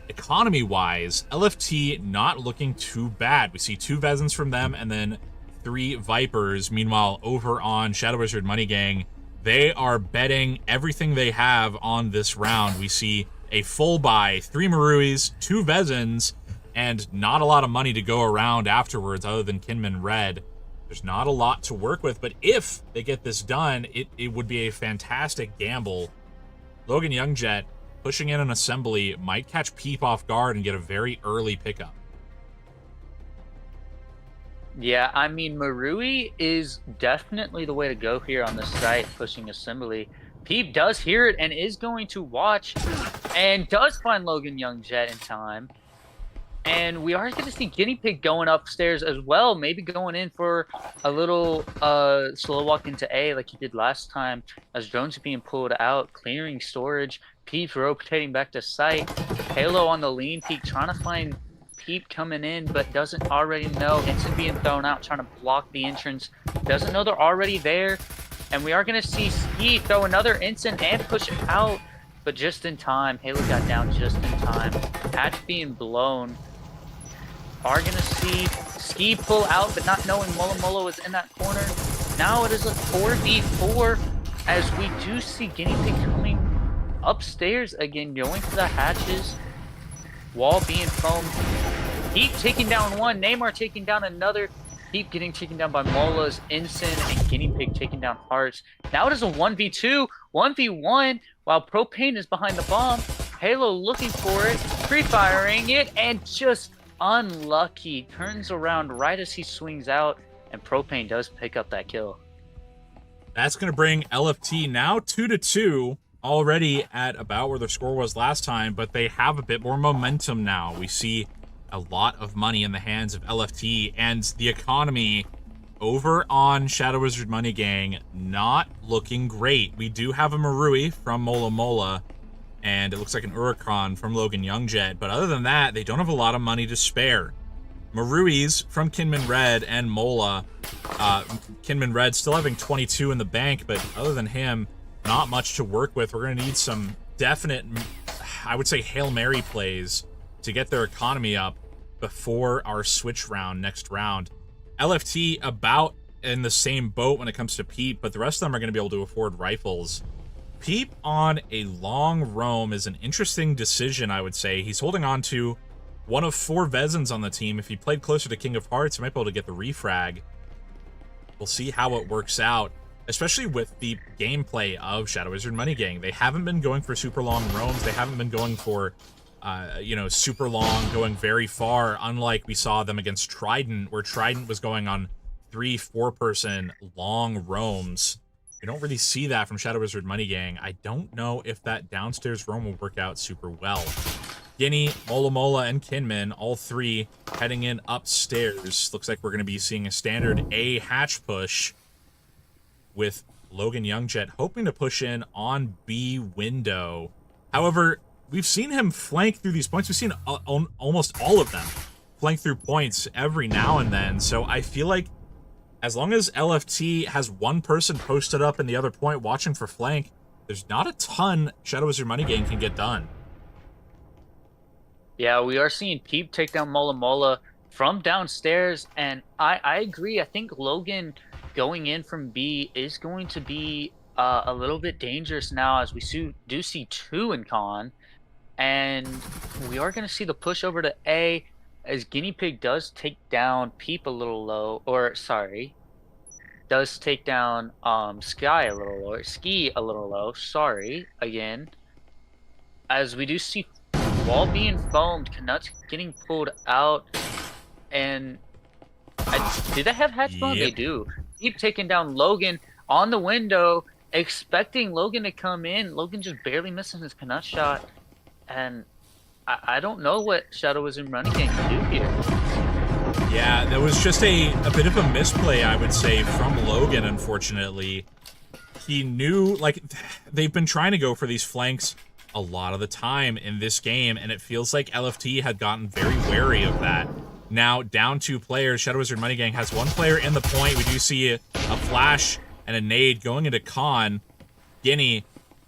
Economy-wise, LFT not looking too bad. We see 2 Vezins from them and then 3 Vipers. Meanwhile, over on Shadow Wizard Money Gang, they are betting everything they have on this round. We see a full buy, 3 Maruis, 2 Vezins, and not a lot of money to go around afterwards other than Kinman Red. There's not a lot to work with, but if they get this done, it would be a fantastic gamble. Logan Youngjet pushing in an assembly might catch Peep off guard and get a very early pickup.
Yeah, I mean, Marui is definitely the way to go here on this site, pushing assembly. Peep does hear it and is going to watch and does find Logan Youngjet in time. And we are going to see Guinea Pig going upstairs as well, maybe going in for a little slow walk into A like he did last time as drones are being pulled out, clearing storage. Peep rotating back to site. Halo on the lean peak, trying to find Peep coming in, but doesn't already know. Instant being thrown out, trying to block the entrance. Doesn't know they're already there. And we are going to see Ski throw another instant and push it out, but just in time. Halo got down just in time. Hatch being blown. Are going to see Ski pull out, but not knowing Mola Mola was in that corner. Now it is a 4v4 as we do see Guinea Pig coming upstairs again, going for the hatches. Wall being foamed. Heat taking down 1. Neymar taking down another. Heat getting taken down by Mola's, Ensign, and Guinea Pig taking down Hearts. Now it is a 1v2, 1v1, while Propane is behind the bomb. Halo looking for it, pre-firing it, and just unlucky. Turns around right as he swings out, and Propane does pick up that kill.
That's going to bring LFT now 2-2. Already at about where their score was last time, but they have a bit more momentum now. We see a lot of money in the hands of LFT, and the economy over on Shadow Wizard Money Gang not looking great. We do have a Marui from Mola Mola, and it looks like an Huracan from Logan Youngjet, but other than that, they don't have a lot of money to spare. Maruis from Kinman Red and Mola. Kinman Red still having 22 in the bank, but other than him, not much to work with. We're going to need some definite, I would say, Hail Mary plays to get their economy up before our switch round next round. LFT about in the same boat when it comes to Peep, but the rest of them are going to be able to afford rifles. Peep on a long roam is an interesting decision, I would say. He's holding on to one of 4 Vezins on the team. If he played closer to King of Hearts, he might be able to get the refrag. We'll see how it works out, especially with the gameplay of Shadow Wizard Money Gang. They haven't been going for super long roams. They haven't been going for, super long, going very far, unlike we saw them against Trident, where Trident was going on 3-4 person long roams. We don't really see that from Shadow Wizard Money Gang. I don't know if that downstairs roam will work out super well. Guinea, Mola Mola, and Kinman, all 3 heading in upstairs. Looks like we're going to be seeing a standard A hatch push, with Logan Youngjet hoping to push in on B window. However, we've seen him flank through these points. We've seen almost all of them flank through points every now and then. So I feel like as long as LFT has one person posted up in the other point watching for flank, there's not a ton Shadow Wizard Money Gang can get done.
Yeah, we are seeing Peep take down Mola Mola from downstairs, and I agree. I think Logan going in from B is going to be a little bit dangerous now, as we do see 2 in con, and we are going to see the push over to A, as Guinea Pig does take down Peep a little low, or sorry, does take down Sky a little low, Ski a little low. Sorry again, as we do see wall being foamed, Canuts getting pulled out, and do they have hatch mode?
Yep.
They do. Keep taking down Logan on the window, expecting Logan to come in. Logan just barely missing his Canut shot, and I don't know what Shadow Wizard Running Game can do here.
Yeah, there was just a bit of a misplay, I would say, from Logan, unfortunately. He knew, like, they've been trying to go for these flanks a lot of the time in this game, and it feels like LFT had gotten very wary of that. Now, down 2 players, Shadow Wizard Money Gang has 1 player in the point. We do see a flash and a nade going into Con. Guinea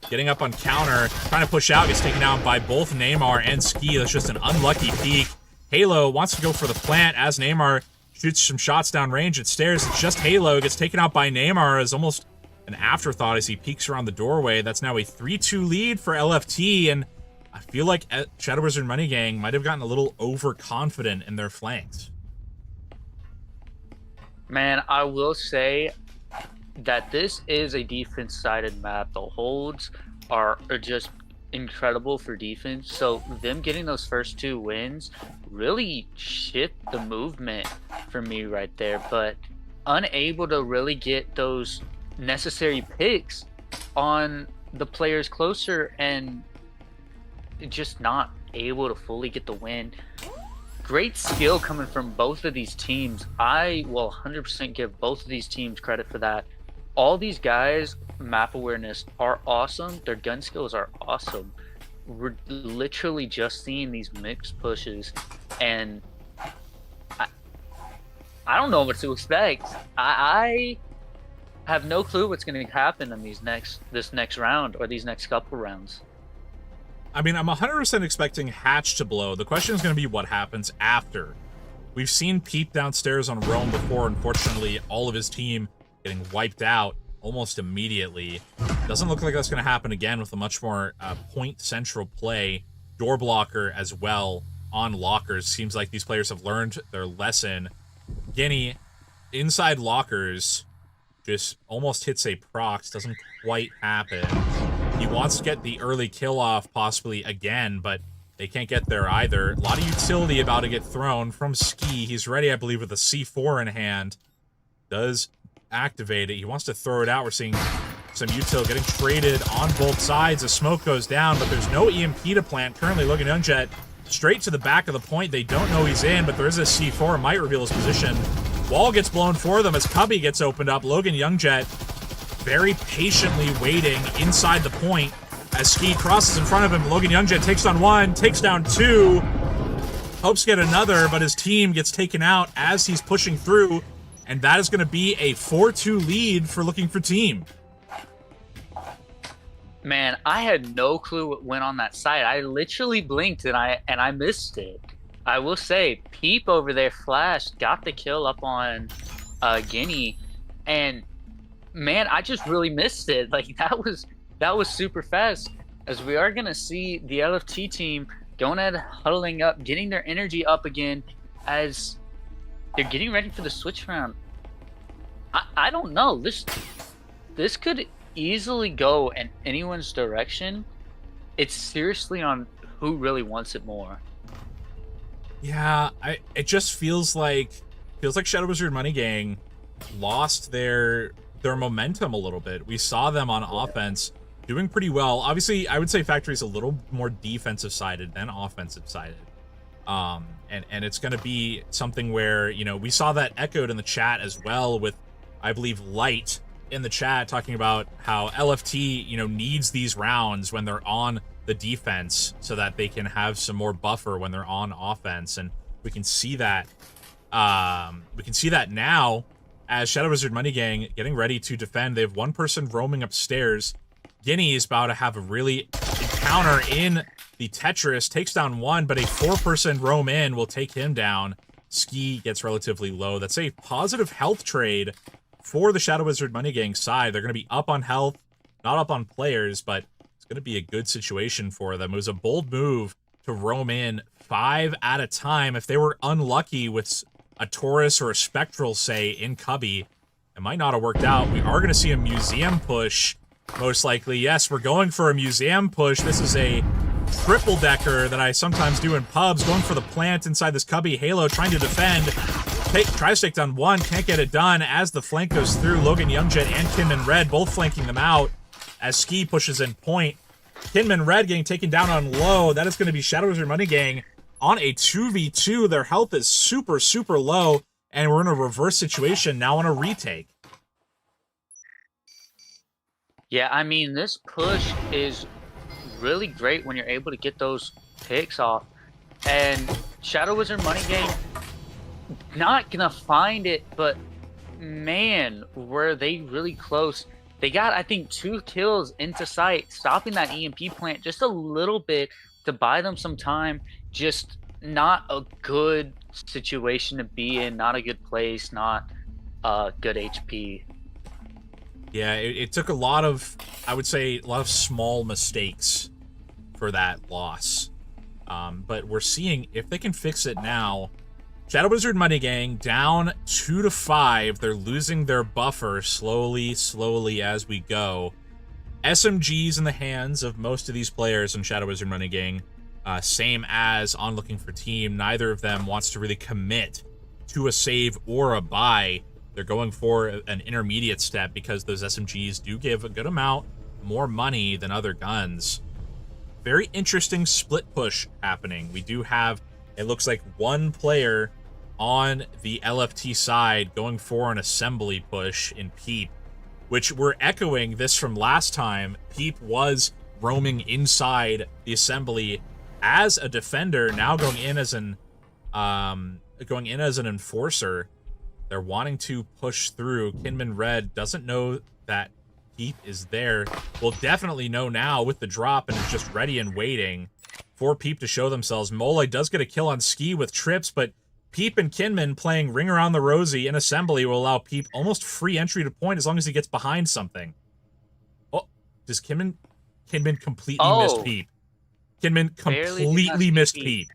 getting up on counter, trying to push out, gets taken out by both Neymar and Ski. That's just an unlucky peek. Halo wants to go for the plant as Neymar shoots some shots down range at stairs. It's just Halo, gets taken out by Neymar as almost an afterthought as he peeks around the doorway. That's now a 3-2 lead for LFT, and I feel like Shadow Wizard Money Gang might have gotten a little overconfident in their flanks.
Man, I will say that this is a defense-sided map. The holds are just incredible for defense, so them getting those first 2 wins really shift the movement for me right there, but unable to really get those necessary picks on the players closer and just not able to fully get the win. Great skill coming from both of these teams. I will 100% give both of these teams credit for that. All these guys' map awareness are awesome. Their gun skills are awesome. We're literally just seeing these mixed pushes, and I don't know what to expect. I have no clue what's going to happen in this next round or these next couple rounds.
I mean, I'm 100% expecting Hatch to blow. The question is going to be what happens after. We've seen Pete downstairs on Rome before. Unfortunately, all of his team getting wiped out almost immediately. Doesn't look like that's going to happen again with a much more point central play. Door blocker as well on lockers. Seems like these players have learned their lesson. Guinea, inside lockers, just almost hits a procs. Doesn't quite happen. He wants to get the early kill off possibly again, but they can't get there either. A lot of utility about to get thrown from Ski. He's ready, I believe, with a C4 in hand. Does activate it. He wants to throw it out. We're seeing some util getting traded on both sides. The smoke goes down, but there's no EMP to plant. Currently, Logan Youngjet straight to the back of the point. They don't know he's in, but there is a C4. Might reveal his position. Wall gets blown for them as Cubby gets opened up. Logan Youngjet very patiently waiting inside the point as Ski crosses in front of him. Logan Youngjet takes down 1, takes down 2, hopes to get another, but his team gets taken out as he's pushing through, and that is going to be a 4-2 lead for Looking for Team.
Man, I had no clue what went on that side. I literally blinked and I missed it. I will say, Peep over there flashed, got the kill up on Guinea, and man, I just really missed it. Like that was super fast. As we are gonna see the LFT team going ahead, huddling up, getting their energy up again as they're getting ready for the switch round. I don't know. This could easily go in anyone's direction. It's seriously on who really wants it more.
Yeah, it just feels like Shadow Wizard Money Gang lost their momentum a little bit. We saw them on offense doing pretty well. Obviously, I would say Factory's a little more defensive sided than offensive sided. And it's going to be something where, you know, we saw that echoed in the chat as well with, I believe, Light in the chat talking about how LFT, you know, needs these rounds when they're on the defense so that they can have some more buffer when they're on offense. And we can see that. We can see that now as Shadow Wizard Money Gang getting ready to defend. They have one person roaming upstairs. Guinea is about to have a really encounter in the Tetris, takes down one, but a 4-person roam in will take him down. Ski gets relatively low. That's a positive health trade for the Shadow Wizard Money Gang side. They're going to be up on health, not up on players, but it's going to be a good situation for them. It was a bold move to roam in 5 at a time. If they were unlucky with a Taurus or a Spectral, say, in Cubby, it might not have worked out. We are going to see a museum push, most likely. Yes, we're going for a museum push. This is a triple-decker that I sometimes do in pubs, going for the plant inside this Cubby. Halo trying to defend. Tries to take down one, can't get it done as the flank goes through. Logan Youngjet and Kinman Red both flanking them out as Ski pushes in point. Kinman Red getting taken down on low. That is going to be Shadow Wizard Money Gang on a 2v2. Their health is super, super low, and we're in a reverse situation now on a retake.
Yeah, I mean, this push is really great when you're able to get those picks off. And Shadow Wizard Money Gang, not gonna find it, but man, were they really close. They got, I think, 2 kills into sight, stopping that EMP plant just a little bit to buy them some time. Just not a good situation to be in, not a good place, not good HP.
Yeah, it took a lot of, I would say, a lot of small mistakes for that loss. But we're seeing if they can fix it now. Shadow Wizard Money Gang down 2-5. They're losing their buffer slowly as we go. SMGs in the hands of most of these players in Shadow Wizard Money Gang. Same as on Looking for Team. Neither of them wants to really commit to a save or a buy. They're going for an intermediate step because those SMGs do give a good amount more money than other guns. Very interesting split push happening. We do have, it looks like, one player on the LFT side going for an assembly push in Peep, which we're echoing this from last time. Peep was roaming inside the assembly as a defender, now going in as an enforcer. They're wanting to push through. Kinman Red doesn't know that Peep is there. Will definitely know now with the drop and is just ready and waiting for Peep to show themselves. Mole does get a kill on Ski with trips, but Peep and Kinman playing Ring Around the Rosie in assembly will allow Peep almost free entry to point as long as he gets behind something. Oh, does Kinman completely missed Peep. Kinman completely missed Peep.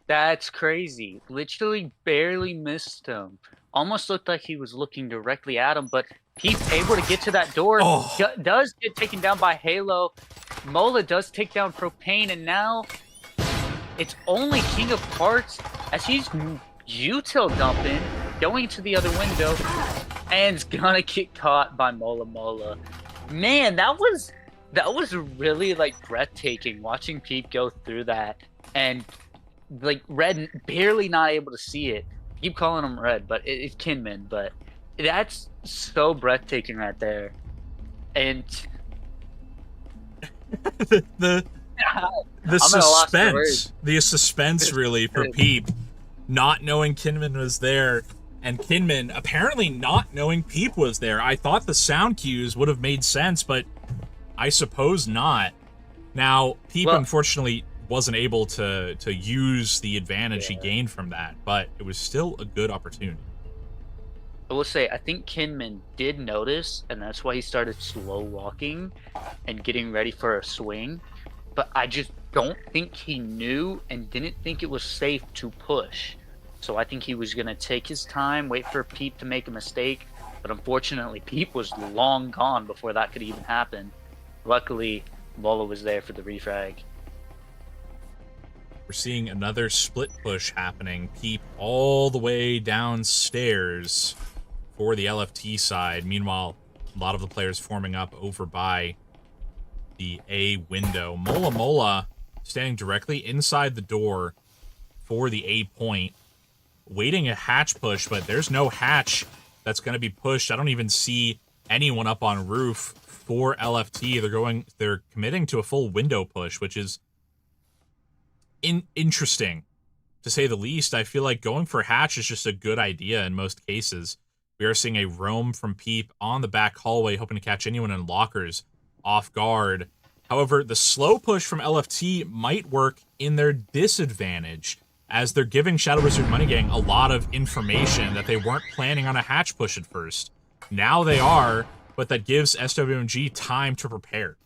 That's crazy. Literally barely missed him. Almost looked like he was looking directly at him, but Peep able to get to that door. Does get taken down by Halo. Mola does take down Propane, and now it's only King of Hearts as he's util dumping, going to the other window, and is gonna get caught by Mola. Man, that was really like breathtaking watching Peep go through that, and like Red barely not able to see it. Keep calling him Red, but it's Kinman. But that's so breathtaking right there, and
the suspense really for Peep, not knowing Kinman was there, and Kinman apparently not knowing Peep was there. I thought the sound cues would have made sense, but I suppose not. Now, Peep unfortunately wasn't able to use the advantage he gained from that, but it was still a good opportunity.
I will say, I think Kinman did notice, and that's why he started slow walking and getting ready for a swing. But I just don't think he knew and didn't think it was safe to push. So I think he was going to take his time, wait for Peep to make a mistake. But unfortunately, Peep was long gone before that could even happen. Luckily, Mola was there for the refrag.
We're seeing another split push happening. Peep all the way downstairs for the LFT side. Meanwhile, a lot of the players forming up over by the A window. Mola standing directly inside the door for the A point, waiting a hatch push, but there's no hatch that's going to be pushed. I don't even see anyone up on roof for LFT. They're committing to a full window push, which is interesting, to say the least. I feel like going for hatch is just a good idea in most cases. We are seeing a roam from Peep on the back hallway, hoping to catch anyone in lockers off guard. However, the slow push from LFT might work in their disadvantage, as they're giving Shadow Wizard Money Gang a lot of information that they weren't planning on a hatch push at first. Now they are, but that gives SWMG time to prepare.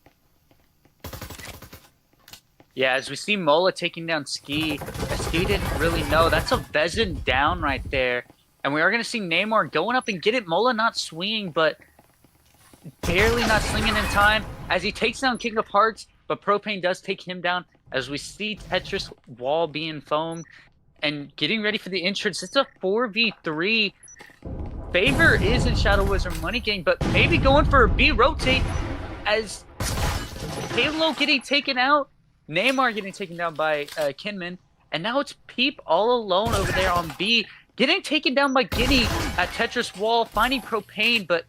Yeah, as we see Mola taking down Ski. Ski didn't really know. That's a Vezin down right there. And we are going to see Namor going up and get it. Mola not swinging, but barely not slinging in time as he takes down King of Hearts, but Propane does take him down as we see Tetris wall being foamed and getting ready for the entrance. It's a 4v3. Favor is in Shadow Wizard Money Gang, but maybe going for a B rotate as Halo getting taken out, Neymar getting taken down by Kinman, and now it's Peep all alone over there on B, getting taken down by Giddy at Tetris wall, finding Propane, but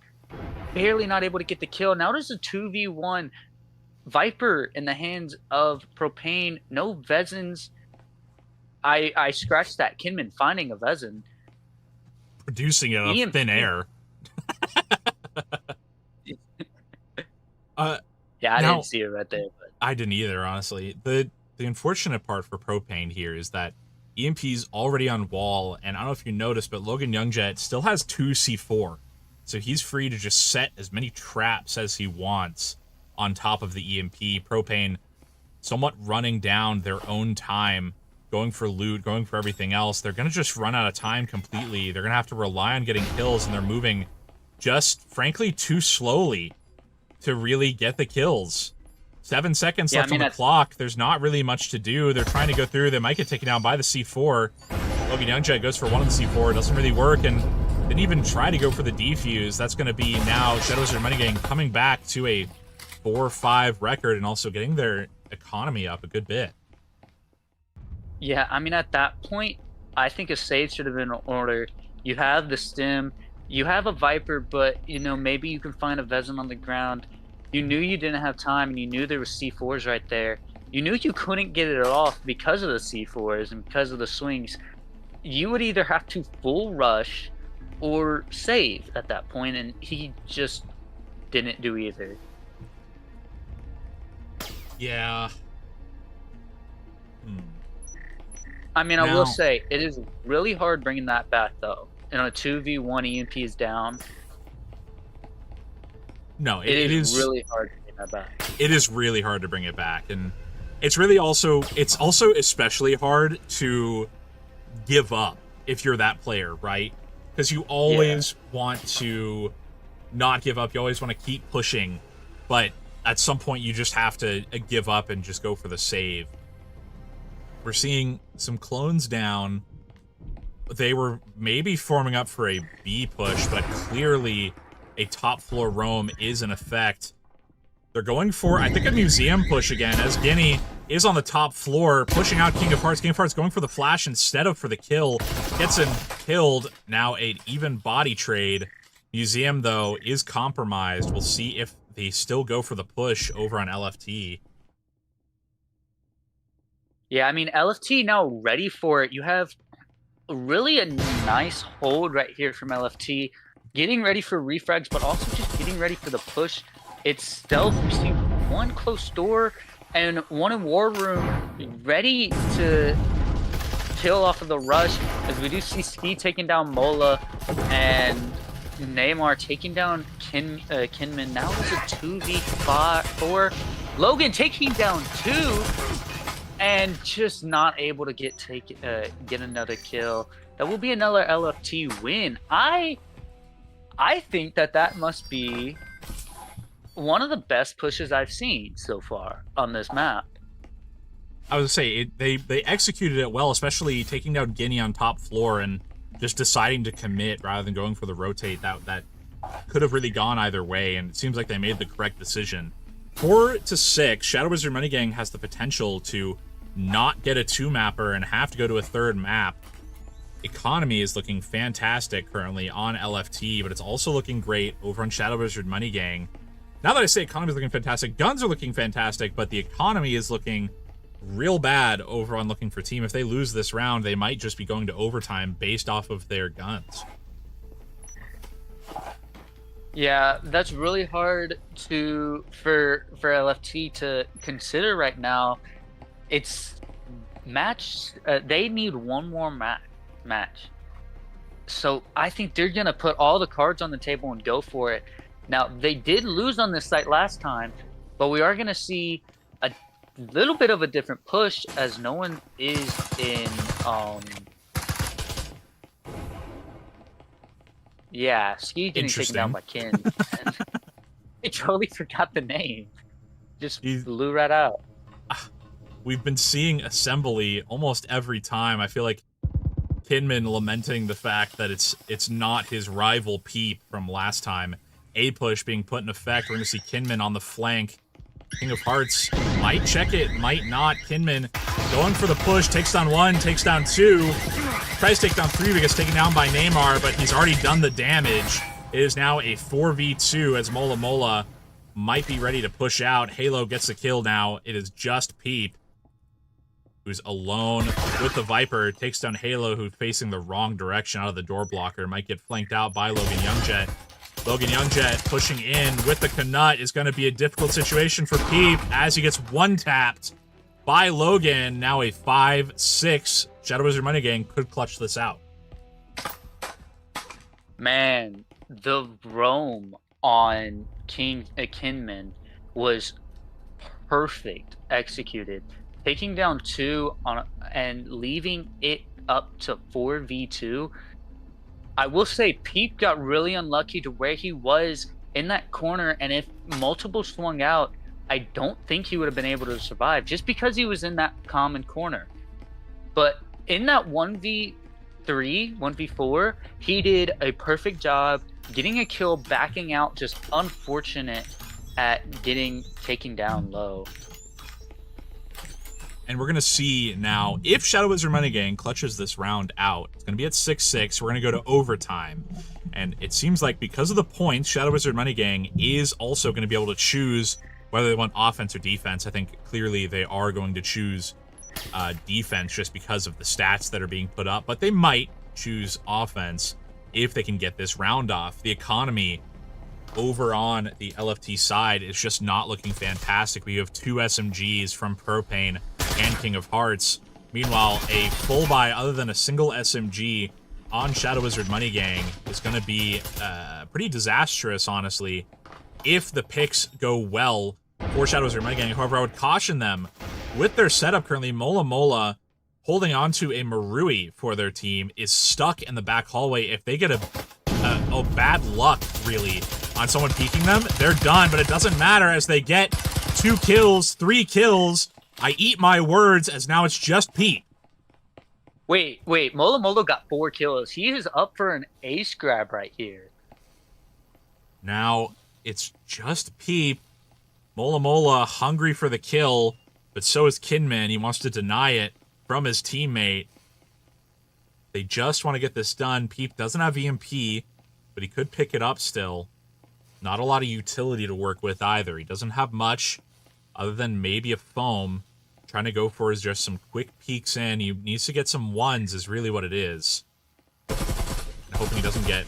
barely not able to get the kill. Now there's a 2v1. Viper in the hands of Propane. No Vezins. I scratched that. Kinman finding a Vezin.
Producing it out of thin air.
Yeah, I didn't see it right there. But
I didn't either, honestly. The unfortunate part for Propane here is that EMP's already on wall, and I don't know if you noticed, but Logan Youngjet still has 2 C4. So he's free to just set as many traps as he wants on top of the EMP. Propane somewhat running down their own time, going for loot, going for everything else. They're going to just run out of time completely. They're going to have to rely on getting kills, and they're moving just, frankly, too slowly to really get the kills. 7 seconds left on the clock. There's not really much to do. They're trying to go through. They might get taken down by the C4. Logan Youngjet goes for one of the C4. It doesn't really work, and didn't even try to go for the defuse. That's going to be now Shadow Wizard Money Gang coming back to a 4-5 record and also getting their economy up a good bit.
yeah, I mean, at that point, I think a save should have been in order. You have the stim, you have a Viper, but, you know, maybe you can find a Vezin on the ground. You knew you didn't have time, and you knew there was C4s right there. You knew you couldn't get it off because of the C4s and because of the swings. You would either have to full rush or save at that point, and he just didn't do either.
Yeah.
I mean, I will say, it is really hard bringing that back, though. And a 2v1 EMP is down.
No,
it is really hard to bring that back.
It is really hard to bring it back, and it's also especially hard to give up if you're that player, right? Because you always want to not give up. You always want to keep pushing, but at some point you just have to give up and just go for the save. We're seeing some clones down. They were maybe forming up for a B push, but clearly a top floor roam is in effect. They're going for, I think, a museum push again, as Guinea is on the top floor, pushing out King of Hearts. King of Hearts going for the flash instead of for the kill. Gets him killed. Now an even body trade. Museum, though, is compromised. We'll see if they still go for the push over on LFT.
Yeah, I mean, LFT now ready for it. You have really a nice hold right here from LFT. Getting ready for refrags, but also just getting ready for the push. It's stealth. We see one close door and one in War Room ready to kill off of the rush. As we do see Ski taking down Mola and Neymar taking down Kinman. Now it's a 2v4. Logan taking down 2 and just not able to get another kill. That will be another LFT win. I think that must be one of the best pushes I've seen so far on this map.
I was gonna say, they executed it well, especially taking down Guinea on top floor and just deciding to commit rather than going for the rotate. That could have really gone either way, and it seems like they made the correct decision. 4-6, Shadow Wizard Money Gang has the potential to not get a 2-mapper and have to go to a 3rd map. Economy is looking fantastic currently on LFT, but it's also looking great over on Shadow Wizard Money Gang. Now that I say economy is looking fantastic, guns are looking fantastic, but the economy is looking real bad over on Looking for Team. If they lose this round, they might just be going to overtime based off of their guns.
Yeah, that's really hard for LFT to consider right now. It's match. They need one more match. So I think they're gonna put all the cards on the table and go for it. Now they did lose on this site last time, but we are gonna see a little bit of a different push as no one is in. Yeah, Ski getting taken down by Kin. I totally forgot the name. Just blew right out.
We've been seeing Assembly almost every time. I feel like Kinman lamenting the fact that it's not his rival Peep from last time. A push being put in effect. We're going to see Kinman on the flank. King of Hearts might check it, might not. Kinman going for the push, takes down 1, takes down 2. Tries to take down 3 because taken down by Neymar, but he's already done the damage. It is now a 4v2 as Mola Mola might be ready to push out. Halo gets the kill now. It is just Peep, who's alone with the Viper. Takes down Halo, who's facing the wrong direction out of the door blocker. Might get flanked out by Logan Youngjet. Logan Youngjet pushing in with the Knut is going to be a difficult situation for Peep as he gets one-tapped by Logan. Now a 5-6. Shadow Wizard Money Gang could clutch this out.
Man, the roam on Kinman was perfect executed. Taking down 2 and leaving it up to 4v2. I will say Peep got really unlucky to where he was in that corner, and if multiple swung out, I don't think he would have been able to survive just because he was in that common corner. But in that 1v3, 1v4, he did a perfect job getting a kill, backing out, just unfortunate at getting taken down low.
And we're going to see now, if Shadow Wizard Money Gang clutches this round out, it's going to be at 6-6. We're going to go to overtime. And it seems like because of the points, Shadow Wizard Money Gang is also going to be able to choose whether they want offense or defense. I think clearly they are going to choose defense just because of the stats that are being put up. But they might choose offense if they can get this round off. The economy over on the LFT side is just not looking fantastic. We have 2 SMGs from Propane and King of Hearts. Meanwhile, a full buy other than a single SMG on Shadow Wizard Money Gang is going to be pretty disastrous, honestly, if the picks go well for Shadow Wizard Money Gang. However, I would caution them with their setup currently. Mola Mola holding on to a Marui for their team is stuck in the back hallway. If they get a bad luck, really, on someone peeking them, they're done. But it doesn't matter as they get 2 kills, 3 kills. I eat my words as now it's just Pete.
Wait. Mola Mola got 4 kills. He is up for an ace grab right here.
Now it's just Peep. Mola Mola hungry for the kill, but so is Kinman. He wants to deny it from his teammate. They just want to get this done. Peep doesn't have EMP, but he could pick it up still. Not a lot of utility to work with either. He doesn't have much other than maybe a foam. Trying to go for is just some quick peeks in. He needs to get some 1s is really what it is. And hoping he doesn't get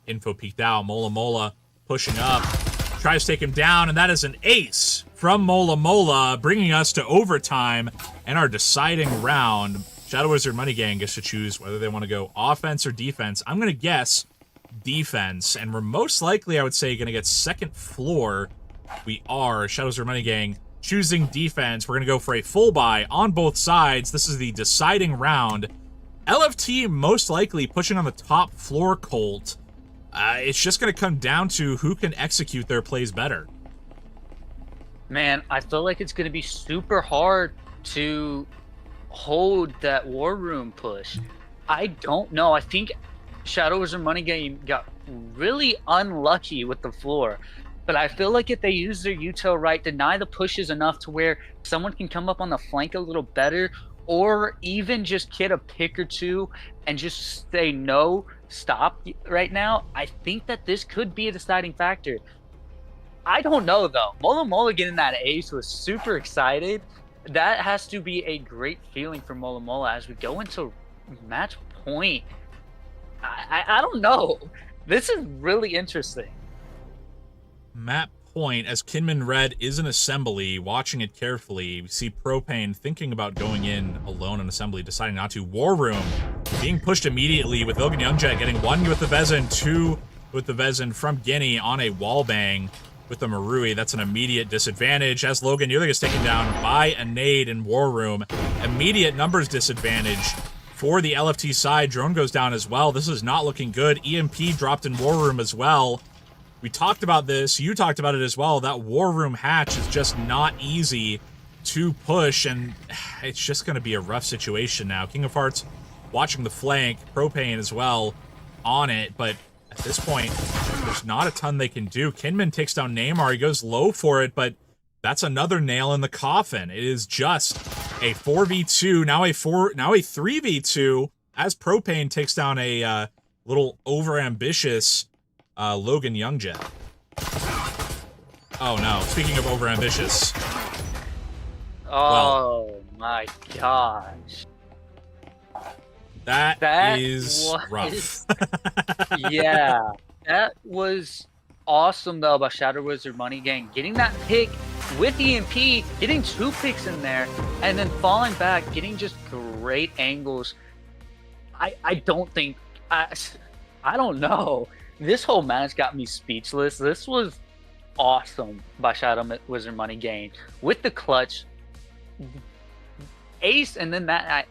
info peeked out. Mola Mola pushing up. Tries to take him down, and that is an ace from Mola Mola, bringing us to overtime and our deciding round. Shadow Wizard Money Gang gets to choose whether they want to go offense or defense. I'm going to guess defense, and we're most likely, I would say, going to get second floor. We are. Shadow Wizard Money Gang choosing defense. We're going to go for a full buy on both sides. This is the deciding round. LFT most likely pushing on the top floor Colt. It's just going to come down to who can execute their plays better.
Man, I feel like it's going to be super hard to hold that War Room push. I don't know. I think Shadow Wizard Money Game got really unlucky with the floor. But I feel like if they use their util right, deny the pushes enough to where someone can come up on the flank a little better, or even just get a pick or 2 and just say no, stop right now, I think that this could be a deciding factor. I don't know, though. Mola Mola getting that ace was super excited. That has to be a great feeling for Mola Mola as we go into match point. I don't know. This is really interesting.
Map point, as Kinman Red is an assembly, watching it carefully, we see Propane thinking about going in alone in assembly, deciding not to. War Room being pushed immediately with Logan Youngjet getting 1 with the Vezin, 2 with the Vezin from Guinea on a wall bang with the Marui. That's an immediate disadvantage as Logan Youngjet is taken down by a nade in War Room. Immediate numbers disadvantage for the LFT side. Drone goes down as well. This is not looking good. EMP dropped in War Room as well. We talked about this. You talked about it as well. That War Room hatch is just not easy to push, and it's just going to be a rough situation now. King of Hearts watching the flank. Propane as well on it, but at this point, there's not a ton they can do. Kinman takes down Neymar. He goes low for it, but that's another nail in the coffin. It is just a 4v2, now a 3v2, as Propane takes down a little overambitious Logan Youngjet. Oh no, speaking of overambitious.
Oh my gosh.
That is rough.
Yeah, that was awesome though by Shadow Wizard Money Gang. Getting that pick with EMP, getting 2 picks in there, and then falling back, getting just great angles. I don't think, I don't know. This whole match got me speechless. This was awesome by Shadow Wizard Money Gang. With the clutch, ace, and then that,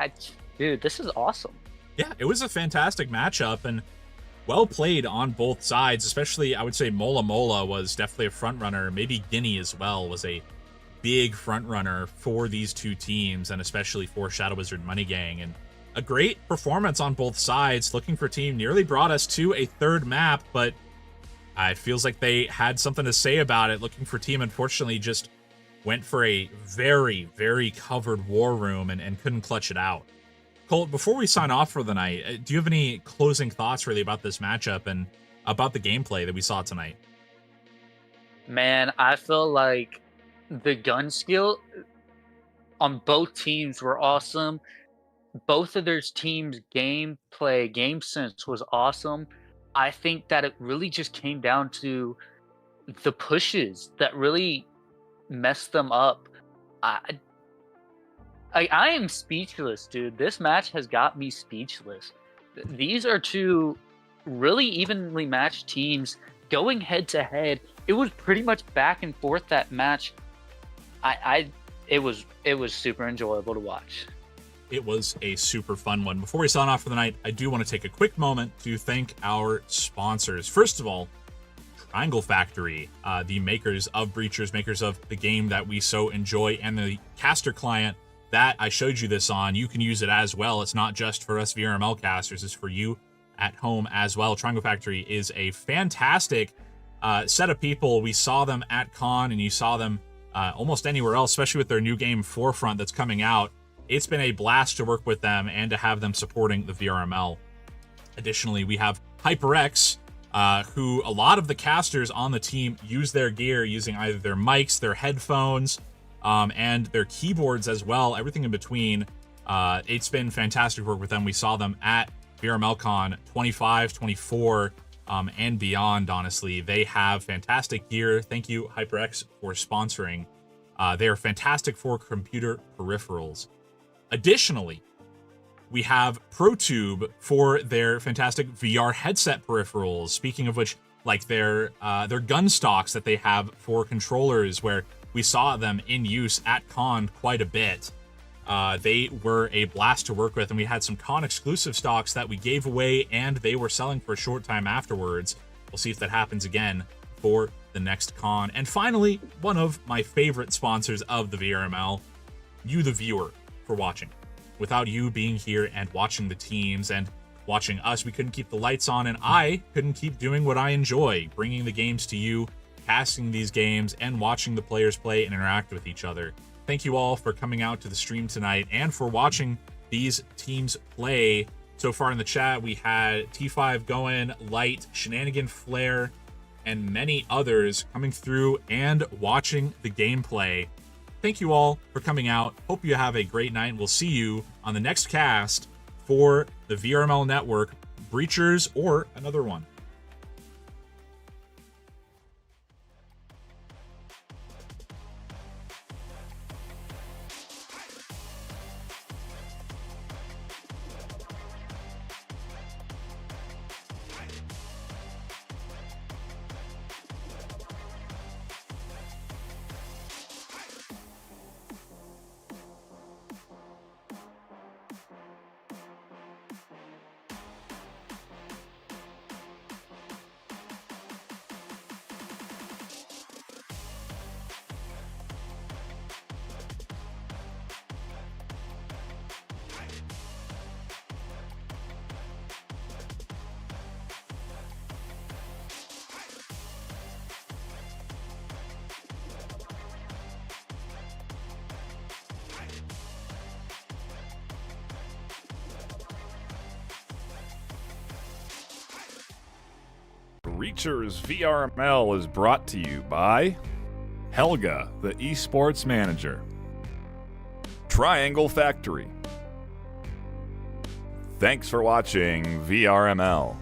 dude, this is awesome.
Yeah, it was a fantastic matchup, and well played on both sides, especially, I would say, Mola Mola was definitely a front runner. Maybe Guinea as well was a big front runner for these two teams, and especially for Shadow Wizard Money Gang. And a great performance on both sides. Looking for Team nearly brought us to a 3rd map, but it feels like they had something to say about it. Looking for Team, unfortunately, just went for a very, very covered War Room and couldn't clutch it out. Colt, before we sign off for the night, do you have any closing thoughts really about this matchup and about the gameplay that we saw tonight?
Man, I feel like the gun skill on both teams were awesome. Both of their teams' gameplay, game sense was awesome. I think that it really just came down to the pushes that really messed them up. I am speechless, dude. This match has got me speechless. These are 2 really evenly matched teams going head to head. It was pretty much back and forth, that match. It was super enjoyable to watch.
It was a super fun one. Before we sign off for the night, I do want to take a quick moment to thank our sponsors. First of all, Triangle Factory, the makers of Breachers, makers of the game that we so enjoy, and the caster client that I showed you this on. You can use it as well. It's not just for us VRML casters, it's for you at home as well. Triangle Factory is a fantastic set of people. We saw them at Con, and you saw them almost anywhere else, especially with their new game Forefront that's coming out. It's been a blast to work with them and to have them supporting the VRML. Additionally, we have HyperX, who a lot of the casters on the team use their gear using either their mics, their headphones, and their keyboards as well, everything in between. It's been fantastic to work with them. We saw them at VRMLCon 25, 24, and beyond, honestly. They have fantastic gear. Thank you, HyperX, for sponsoring. They are fantastic for computer peripherals. Additionally, we have ProTube for their fantastic VR headset peripherals. Speaking of which, like their gun stocks that they have for controllers, where we saw them in use at Con quite a bit. They were a blast to work with, and we had some Con exclusive stocks that we gave away, and they were selling for a short time afterwards. We'll see if that happens again for the next Con. And finally, one of my favorite sponsors of the VRML, you the viewer, for watching. Without you being here and watching the teams and watching us, we couldn't keep the lights on, and I couldn't keep doing what I enjoy, bringing the games to you, casting these games, and watching the players play and interact with each other. Thank you all for coming out to the stream tonight and for watching these teams play. So far in the chat, we had T5 going, Light, Shenanigan, Flare, and many others coming through and watching the gameplay. Thank you all for coming out. Hope you have a great night, and we'll see you on the next cast for the VRML Network, Breachers, or another one.
Breachers VRML is brought to you by Helga, the esports manager, Triangle Factory. Thanks for watching VRML.